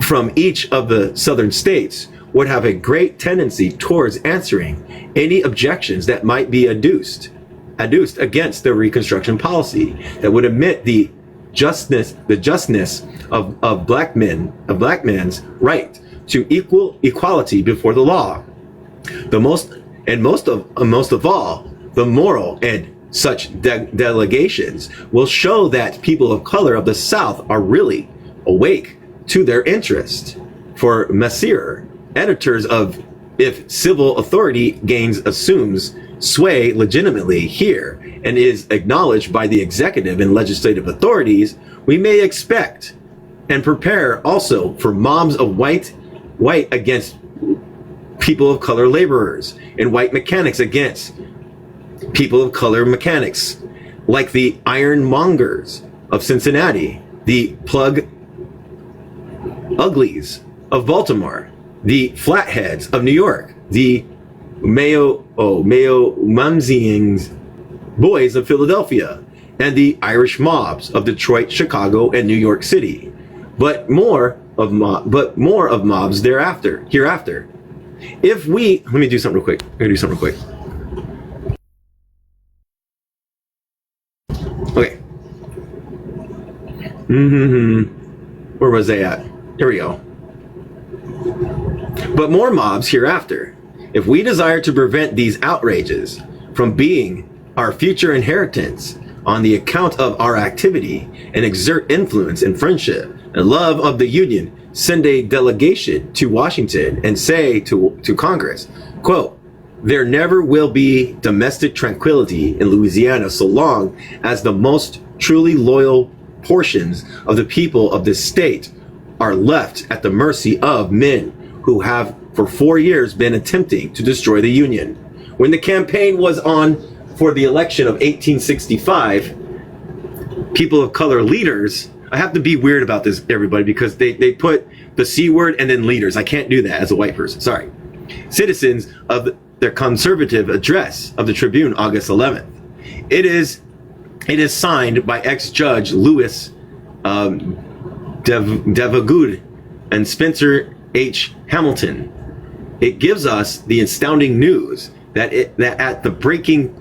from each of the southern states would have a great tendency towards answering any objections that might be adduced against the Reconstruction policy that would admit the justness of black men's right to equality before the law. Most of all, the moral and such delegations will show that people of color of the South are really awake to their interest. For Messier, editors of If civil authority assumes sway legitimately here and is acknowledged by the executive and legislative authorities, we may expect and prepare also for mobs of white against people of color laborers and white mechanics against people of color mechanics, like the ironmongers of Cincinnati, the plug uglies of Baltimore, the flatheads of New York, the Mayo Mumsians boys of Philadelphia, and the Irish mobs of Detroit, Chicago, and New York City. But more of mobs hereafter. If we let me do something real quick. Okay. Where was they at? Here we go. But more mobs hereafter. If we desire to prevent these outrages from being our future inheritance on the account of our activity and exert influence and friendship and love of the Union, send a delegation to Washington and say to Congress, quote, there never will be domestic tranquility in Louisiana so long as the most truly loyal portions of the people of this state are left at the mercy of men who have for 4 years been attempting to destroy the Union. When the campaign was on for the election of 1865, people of color leaders, I have to be weird about this, everybody, because they put the C word and then leaders. I can't do that as a white person, sorry. Citizens of their conservative address of the Tribune, August 11th. It is signed by ex-judge Louis Devagood and Spencer H. Hamilton. It gives us the astounding news that at the breaking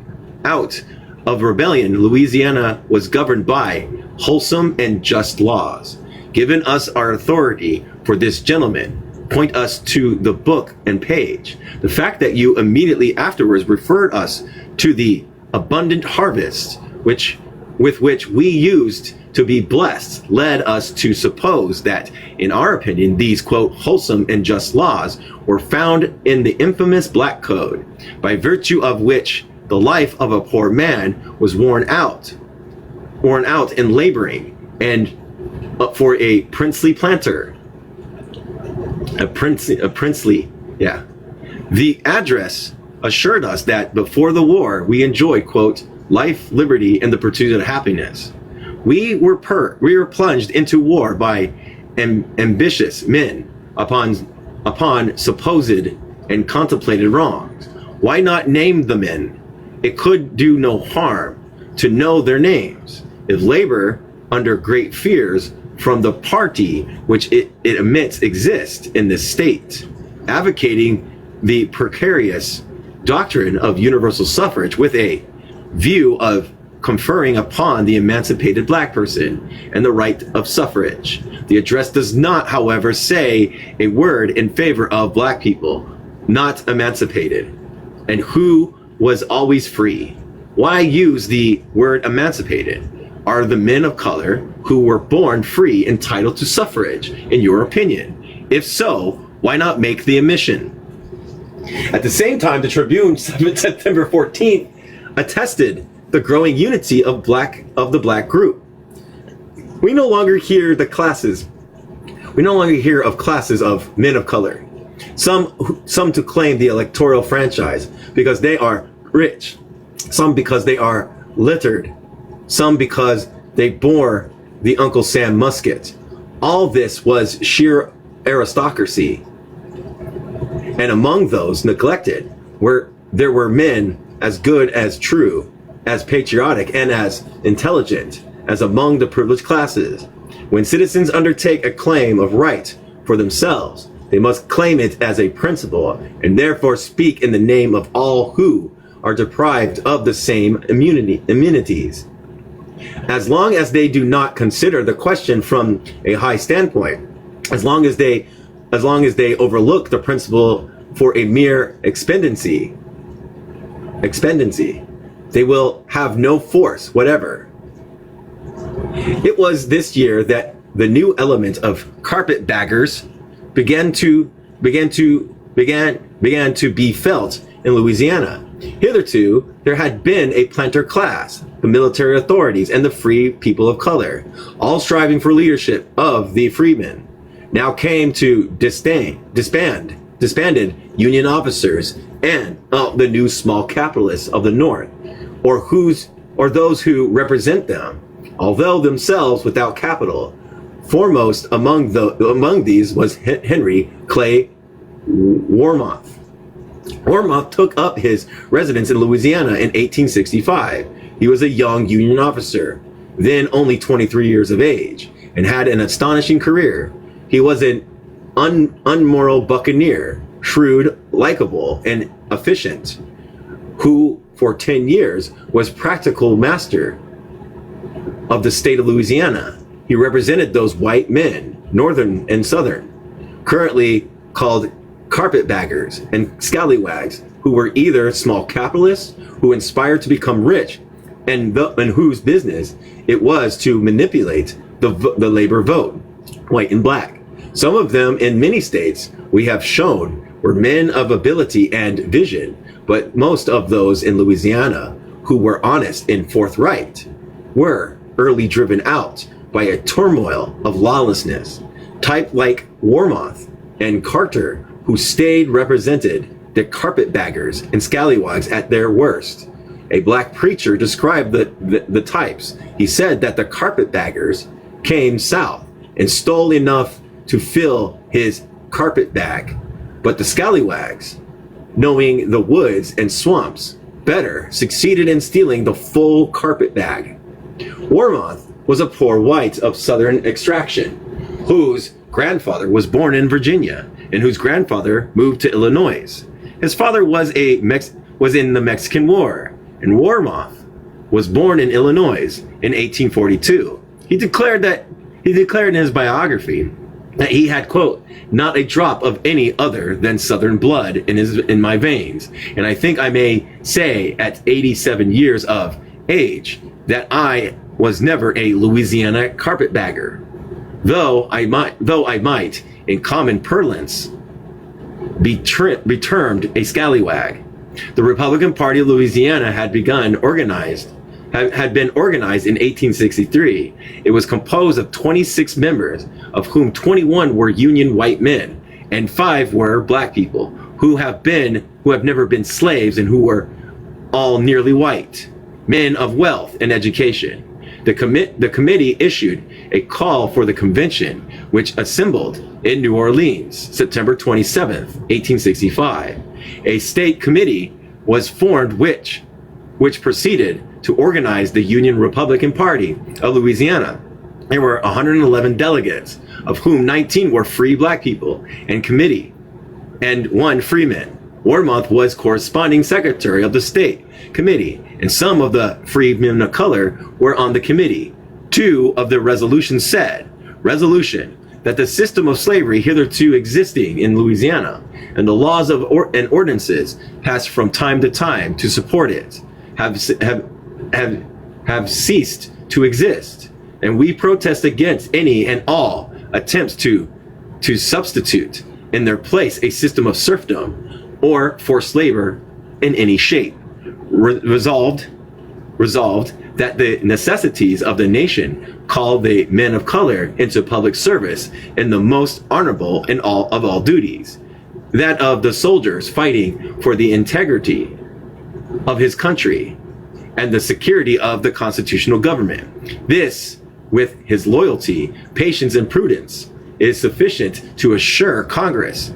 out of rebellion, Louisiana was governed by wholesome and just laws. Given us our authority for this, gentlemen, point us to the book and page. The fact that you immediately afterwards referred us to the abundant harvest with which we used to be blessed led us to suppose that, in our opinion, these, quote, wholesome and just laws were found in the infamous Black Code, by virtue of which the life of a poor man was worn out in laboring and for a princely planter. The address assured us that before the war we enjoyed, quote, life, liberty, and the pursuit of happiness. We were plunged into war by ambitious men upon supposed and contemplated wrongs. Why not name the men? It could do no harm to know their names. If labor, under great fears from the party which it admits exists in this state, advocating the precarious doctrine of universal suffrage with a view of conferring upon the emancipated black person and the right of suffrage. The address does not, however, say a word in favor of black people not emancipated and who was always free. Why use the word emancipated? Are the men of color who were born free entitled to suffrage, in your opinion? If so, why not make the omission? At the same time, the Tribune, September 14th, attested the growing unity of the black group. We no longer hear of classes of men of color. Some to claim the electoral franchise because they are rich, some because they are littered, some because they bore the Uncle Sam musket. All this was sheer aristocracy. And among those neglected there were men as good, as true, as patriotic, and as intelligent as among the privileged classes. When citizens undertake a claim of right for themselves, they must claim it as a principle and therefore speak in the name of all who are deprived of the same immunities. As long as they do not consider the question from a high standpoint, as long as they overlook the principle for a mere expediency, they will have no force whatever. It was this year that the new element of carpetbaggers began began to be felt in Louisiana. Hitherto, there had been a planter class, the military authorities, and the free people of color, all striving for leadership of the freemen. Now came to disbanded Union officers and the new small capitalists of the North, or those who represent them, although themselves without capital. Foremost among these was Henry Clay Warmoth. Warmoth took up his residence in Louisiana in 1865. He was a young Union officer, then only 23 years of age, and had an astonishing career. He was an unmoral buccaneer, shrewd, likable, and efficient, who for 10 years was practical master of the state of Louisiana. He represented those white men, northern and southern, currently called carpetbaggers and scallywags, who were either small capitalists who inspired to become rich and whose business it was to manipulate the labor vote, white and black. Some of them in many states we have shown were men of ability and vision, but most of those in Louisiana who were honest and forthright were early driven out by a turmoil of lawlessness. Type like Warmoth and Carter, who stayed, represented the carpetbaggers and scallywags at their worst. A black preacher described the types. He said that the carpetbaggers came south and stole enough to fill his carpet bag, but the scallywags, knowing the woods and swamps better, succeeded in stealing the full carpet bag. Warmoth was a poor white of southern extraction, whose grandfather was born in Virginia and whose grandfather moved to Illinois. His father was in the Mexican War, and Warmoth was born in Illinois in 1842. He declared in his biography that he had, quote, not a drop of any other than Southern blood in my veins. And I think I may say at 87 years of age that I was never a Louisiana carpetbagger, though I might, in common parlance, be termed a scallywag. The Republican Party of Louisiana had been organized in 1863. It was composed of 26 members, of whom 21 were Union white men and 5 were black people who have never been slaves and who were all nearly white, men of wealth and education. The committee issued a call for the convention, which assembled in New Orleans, September 27th, 1865. A state committee was formed which proceeded to organize the Union Republican Party of Louisiana. There were 111 delegates, of whom 19 were free black people and 1 freeman. Warmoth was corresponding secretary of the state committee, and some of the free men of color were on the committee. 2 of the resolutions said, resolution, that the system of slavery hitherto existing in Louisiana and the laws and ordinances passed from time to time to support it have ceased to exist, and we protest against any and all attempts to substitute in their place a system of serfdom or forced labor in any shape. Resolved that the necessities of the nation call the men of color into public service in the most honorable of all duties, that of the soldiers fighting for the integrity of his country and the security of the constitutional government. This, with his loyalty, patience, and prudence, is sufficient to assure Congress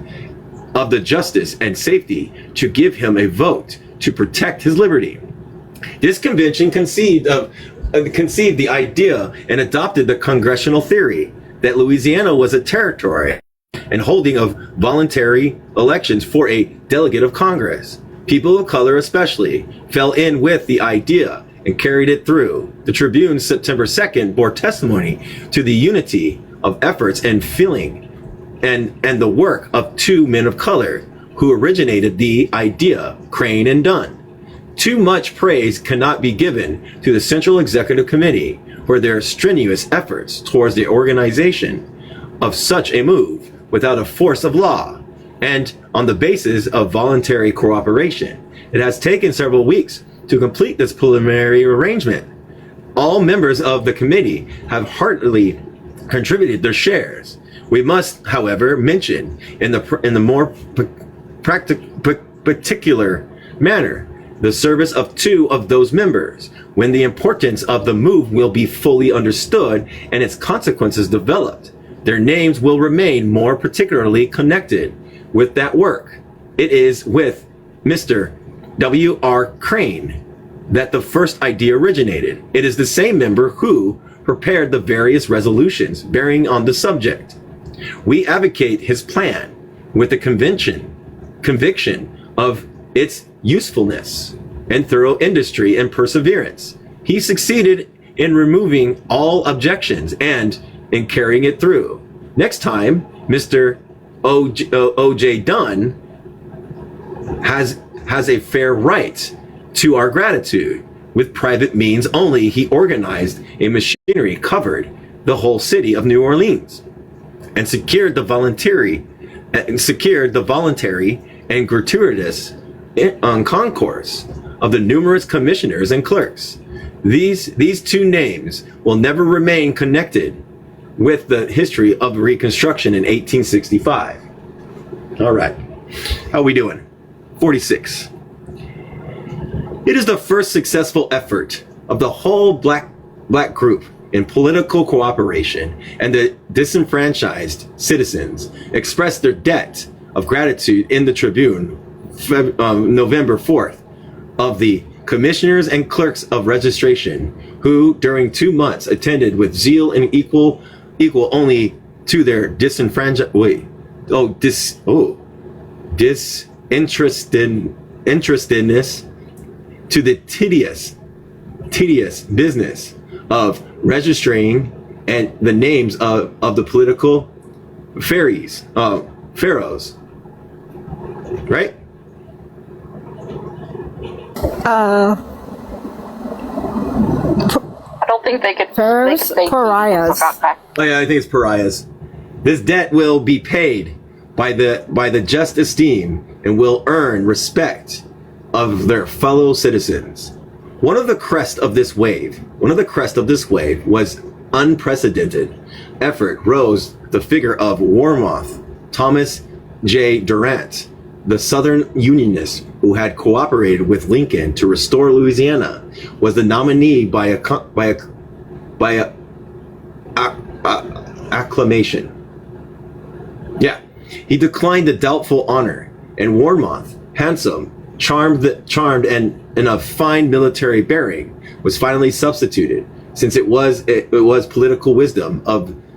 of the justice and safety to give him a vote to protect his liberty. This convention conceived the idea and adopted the congressional theory that Louisiana was a territory and holding of voluntary elections for a delegate of Congress. People of color especially fell in with the idea and carried it through. The Tribune, September 2nd, bore testimony to the unity of efforts and feeling and the work of 2 men of color who originated the idea, Crane and Dunn. Too much praise cannot be given to the Central Executive Committee for their strenuous efforts towards the organization of such a move without a force of law. and on the basis of voluntary cooperation. It has taken several weeks to complete this preliminary arrangement. All members of the committee have heartily contributed their shares. We must, however, mention in the more particular manner the service of two of those members, when the importance of the move will be fully understood and its consequences developed. Their names will remain more particularly connected with that work. It is with Mr. W.R. Crane that the first idea originated. It is the same member who prepared the various resolutions bearing on the subject. We advocate his plan with the conviction of its usefulness and thorough industry and perseverance. He succeeded in removing all objections and in carrying it through. Next time, Mr. O.J. Dunn has a fair right to our gratitude. With private means only, he organized a machinery covered the whole city of New Orleans and secured the voluntary and gratuitous concourse of the numerous commissioners and clerks. These two names will never remain connected with the history of Reconstruction in 1865. All right, how are we doing? 46. It is the first successful effort of the whole black group in political cooperation, and the disenfranchised citizens expressed their debt of gratitude in the Tribune, November 4th, of the commissioners and clerks of registration, who during 2 months attended with zeal and equal only to their disinterestedness to the tedious business of registering and the names of the political pharaohs, right? I don't think they could. Pharaohs, pariahs. Oh yeah, I think it's pariahs. This debt will be paid by the just esteem and will earn respect of their fellow citizens. One of the crest of this wave was unprecedented effort rose the figure of Warmoth Thomas J. Durant, the Southern Unionist who had cooperated with Lincoln to restore Louisiana, was the nominee by acclamation. Yeah, he declined the doubtful honor, and Warmoth, handsome, charmed and of fine military bearing, was finally substituted, since it was political wisdom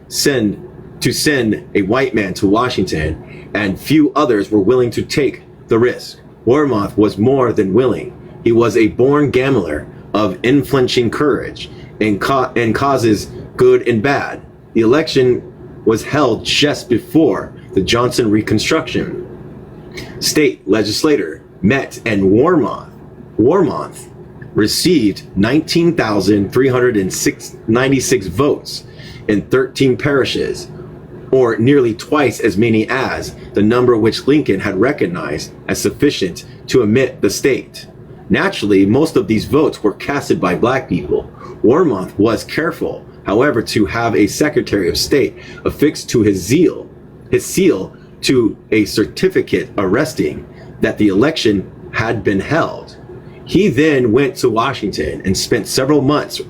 to send a white man to Washington, and few others were willing to take the risk. Warmoth was more than willing. He was a born gambler of unflinching courage in causes good and bad. The election was held just before the Johnson Reconstruction. State legislature met, and Warmoth received 19,396 votes in 13 parishes, or nearly twice as many as the number which Lincoln had recognized as sufficient to admit the state. Naturally, most of these votes were casted by black people. Warmoth was careful, however, to have a Secretary of State affixed to his seal to a certificate attesting that the election had been held. He then went to Washington and spent several months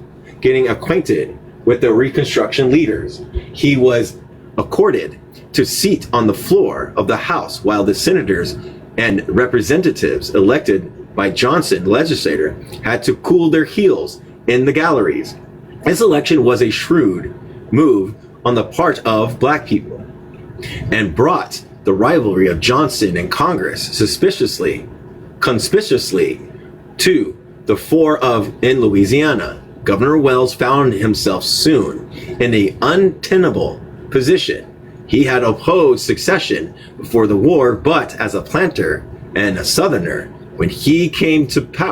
getting acquainted with the Reconstruction leaders. He was accorded to seat on the floor of the House, while the senators and representatives elected by Johnson legislature had to cool their heels in the galleries. This election was a shrewd move on the part of black people and brought the rivalry of Johnson and Congress conspicuously to the fore in Louisiana. Governor Wells found himself soon in an untenable position. He had opposed secession before the war, but as a planter and a Southerner, when he came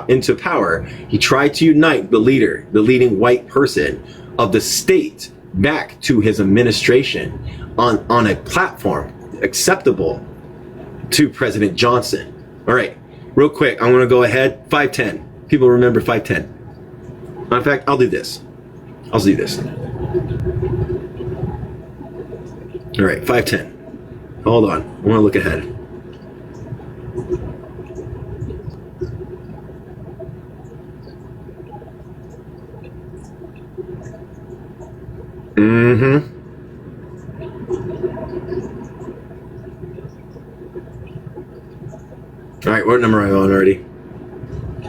into power, he tried to unite the leading white person of the state back to his administration on a platform acceptable to President Johnson. All right, real quick, I'm going to go ahead. 510. People remember 510. In fact, I'll do this. All right, 510. Hold on. I want to look ahead. All right, what number am I on already?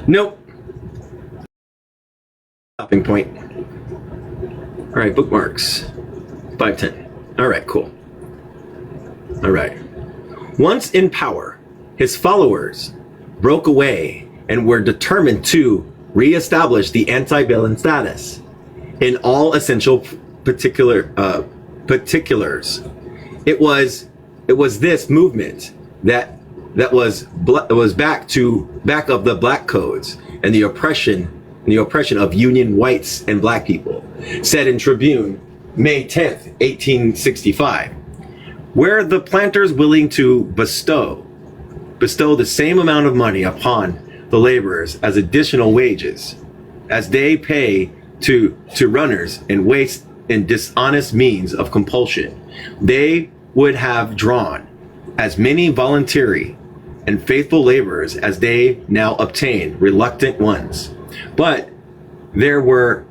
Nope. Stopping point. All right, bookmarks. 510. All right, cool. All right. Once in power, his followers broke away and were determined to reestablish the antebellum status in all essential particulars. It was this movement that was back of the black codes and the oppression of Union whites and black people, said in Tribune, May 10th, 1865. Were the planters willing to bestow the same amount of money upon the laborers as additional wages as they pay to runners and waste in dishonest means of compulsion, they would have drawn as many voluntary and faithful laborers as they now obtain reluctant ones. But there were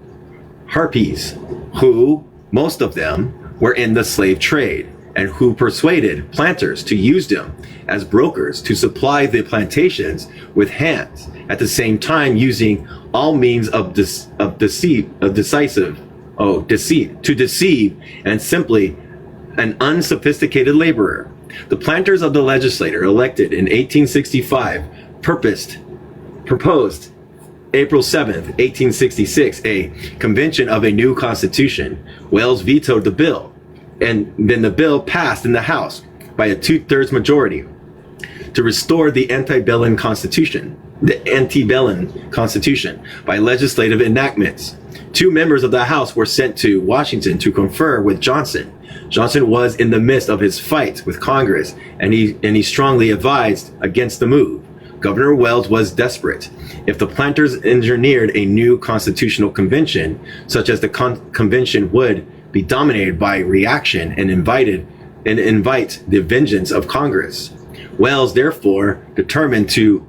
harpies who, most of them, were in the slave trade, and who persuaded planters to use them as brokers to supply the plantations with hands, at the same time using all means of deceit to deceive and simply an unsophisticated laborer. The planters of the legislature elected in 1865 proposed April 7th, 1866, a convention of a new constitution. Welles vetoed the bill, and then the bill passed in the House by a 2/3 majority to restore the antebellum constitution by legislative enactments. 2 members of the House were sent to Washington to confer with Johnson. Johnson was in the midst of his fight with Congress, and he strongly advised against the move. Governor Welles was desperate. If the planters engineered a new constitutional convention, such as the convention would be dominated by reaction and invite the vengeance of Congress. Welles therefore determined to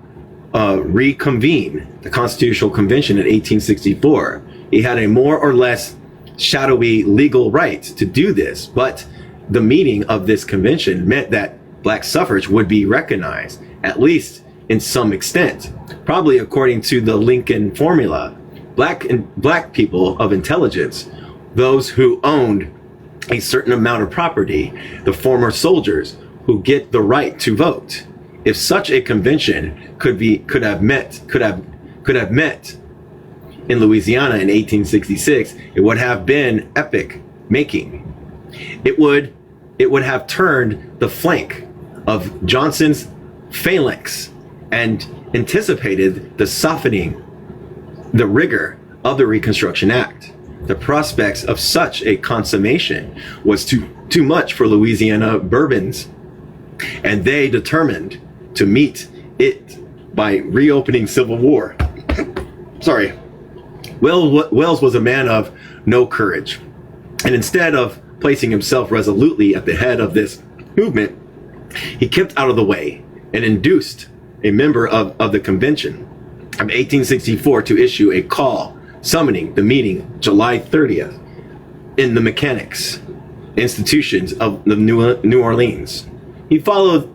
reconvene the Constitutional Convention in 1864. He had a more or less shadowy legal right to do this, but the meeting of this convention meant that black suffrage would be recognized, at least in some extent. Probably according to the Lincoln formula, black people of intelligence, those who owned a certain amount of property, the former soldiers who get the right to vote. If such a convention could have met in Louisiana in 1866, it would have been epic making. It would have turned the flank of Johnson's phalanx and anticipated the softening, the rigor of the Reconstruction Act. The prospects of such a consummation was too much for Louisiana Bourbons, and they determined to meet it by reopening civil war. Sorry. Welles was a man of no courage, and instead of placing himself resolutely at the head of this movement, he kept out of the way and induced a member of the convention of 1864 to issue a call summoning the meeting July 30th in the Mechanics Institutions of the New Orleans. He followed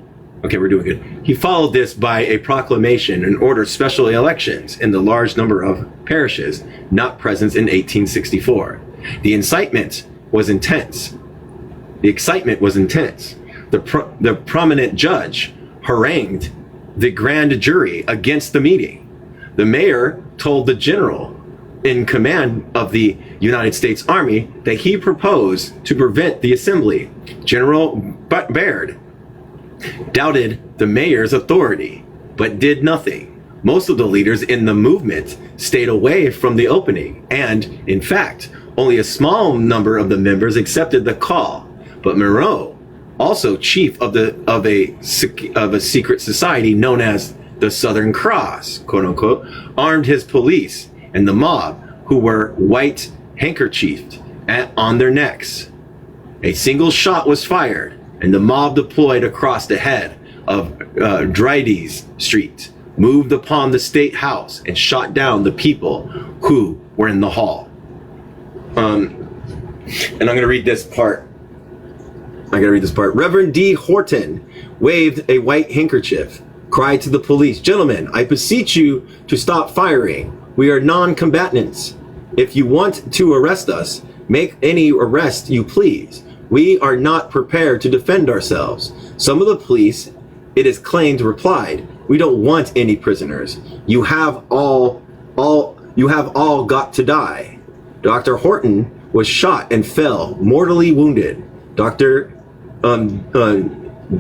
this by a proclamation and ordered special elections in the large number of parishes not present in 1864. The excitement was intense. The prominent judge harangued the grand jury against the meeting. The mayor told the general in command of the United States Army that he proposed to prevent the assembly. General Baird doubted the mayor's authority, but did nothing. Most of the leaders in the movement stayed away from the opening, and, in fact, only a small number of the members accepted the call. But Monroe, also chief of a secret society known as the Southern Cross, quote unquote, armed his police and the mob, who were white handkerchiefed on their necks. A single shot was fired, and the mob deployed across the head of Drydes Street, moved upon the State House, and shot down the people who were in the hall. And I'm going to read this part. Reverend D. Horton waved a white handkerchief, cried to the police, "Gentlemen, I beseech you to stop firing. We are non-combatants. If you want to arrest us, make any arrest you please. We are not prepared to defend ourselves." Some of the police, it is claimed, replied, "We don't want any prisoners. You have all got to die." Dr. Horton was shot and fell, mortally wounded. Dr.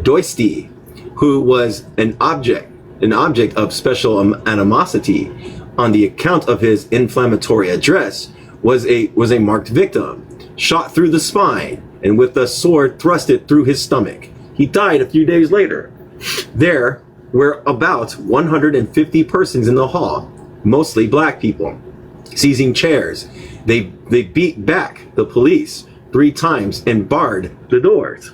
Doisty, who was an object of special animosity on the account of his inflammatory address, was a marked victim, shot through the spine and with a sword thrusted through his stomach. He died a few days later. There were about 150 persons in the hall, mostly black people. Seizing chairs, they beat back the police 3 times and barred the doors.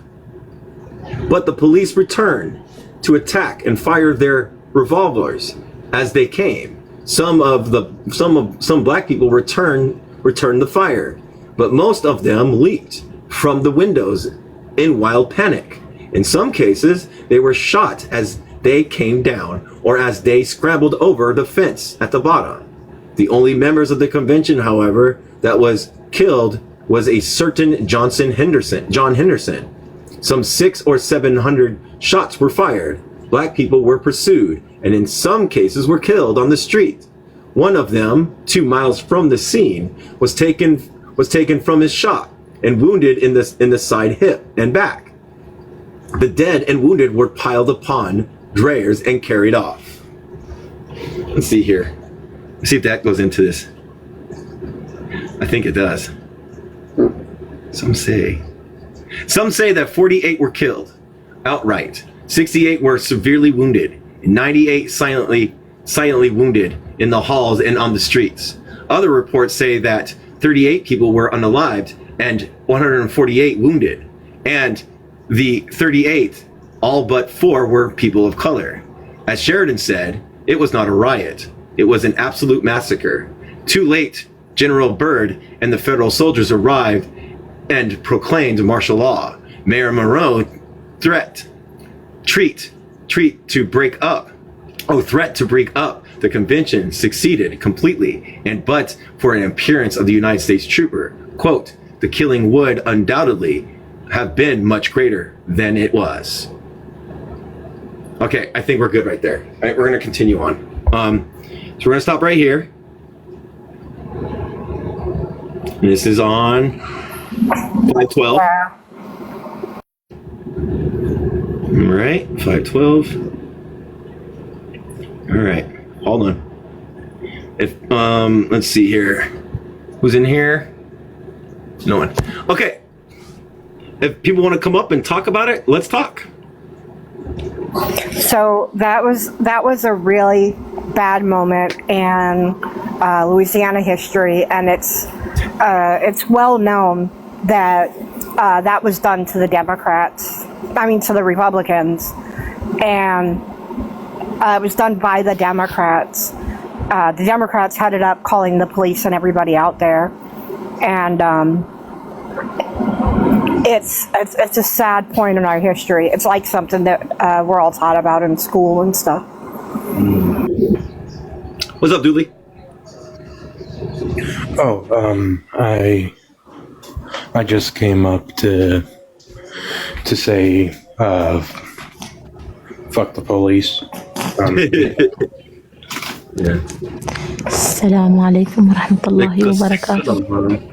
But the police returned to attack and fire their revolvers as they came. Some black people returned the fire, but most of them leaped from the windows in wild panic. In some cases, they were shot as they came down or as they scrambled over the fence at the bottom. The only members of the convention, however, that was killed was a certain John Henderson. Some 600 or 700 shots were fired. Black people were pursued and in some cases were killed on the street. One of them, 2 miles from the scene, was taken from his shot and wounded in the side hip and back. The dead and wounded were piled upon dryers and carried off. Let's see here. Let's see if that goes into this. I think it does. Some say that 48 were killed outright, 68 were severely wounded, and 98 silently wounded in the halls and on the streets. Other reports say that 38 people were unalived and 148 wounded, and the 38, all but 4 were people of color. As Sheridan said, it was not a riot. It was an absolute massacre. Too late, General Byrd and the federal soldiers arrived and proclaimed martial law. Mayor Monroe threat to break up the convention succeeded completely, and but for an appearance of the United States trooper, quote, the killing would undoubtedly have been much greater than it was. Okay, I think we're good right there. All right, we're going to continue on. So we're going to stop right here. And this is on 512. All right, 512. All right, hold on. If let's see here. Who's in here? No one. Okay. If people want to come up and talk about it, let's talk. So that was a really bad moment in Louisiana history, and it's well known that that was done to the to the Republicans, and it was done by the Democrats. The Democrats headed up calling the police and everybody out there, and it's a sad point in our history. It's like something that we're all taught about in school and stuff. What's up, Dooley? Oh, I just came up to say fuck the police. Yeah. Assalamu alaikum wa rahmatullahi wa barakatuh.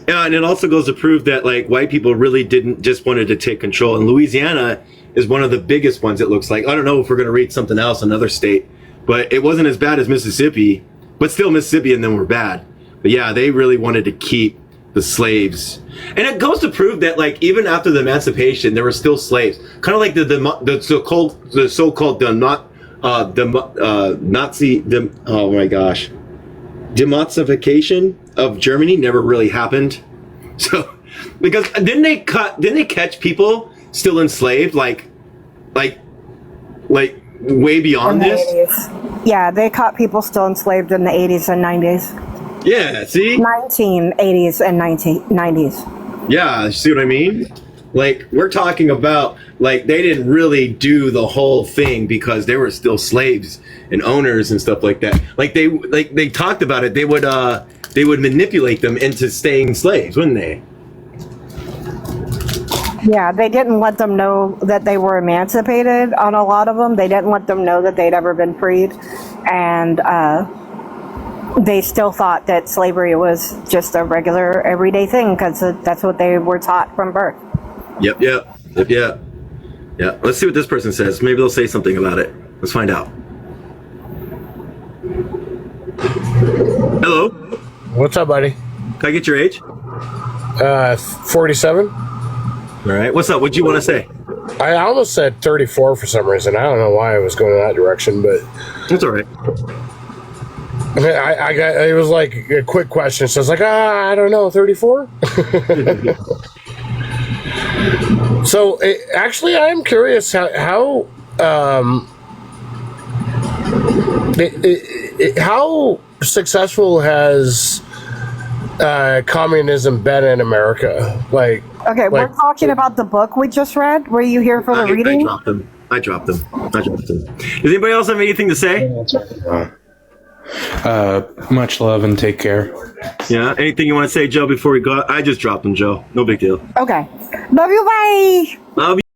Yeah, and it also goes to prove that like white people really didn't just wanted to take control. And Louisiana is one of the biggest ones, it looks like. I don't know if we're going to read something else, another state, but it wasn't as bad as Mississippi, but still Mississippi and them were bad. But yeah, they really wanted to keep the slaves. And it goes to prove that, like, even after the emancipation, there were still slaves. Kind of like the so-called Nazi, oh my gosh, denazification of Germany never really happened. So, because didn't they catch people still enslaved, like way beyond this? 80s. Yeah, they caught people still enslaved in the 80s and 90s. Yeah, see? 1980s and 1990s. Yeah, see what I mean? Like, we're talking about, like, they didn't really do the whole thing because they were still slaves and owners and stuff like that. Like they talked about it. They would manipulate them into staying slaves, wouldn't they? Yeah, they didn't let them know that they were emancipated on a lot of them. They didn't let them know that they'd ever been freed. And they still thought that slavery was just a regular, everyday thing because that's what they were taught from birth. Yep. Yeah. Let's see what this person says. Maybe they'll say something about it. Let's find out. Hello. What's up, buddy? Can I get your age? 47. All right. What's up? What'd you want to say? I almost said 34 for some reason. I don't know why I was going in that direction, but That's all right. I got it was like a quick question. So I was like, I don't know, 34. So actually, I'm curious how successful has communism been in America? Okay, we're talking about the book we just read. Were you here for the reading? I dropped them. Does anybody else have anything to say? Much love and take care. Yeah. Anything you want to say, Joe, before we go? I just dropped them, Joe. No big deal. Okay. Love you, bye! Love you.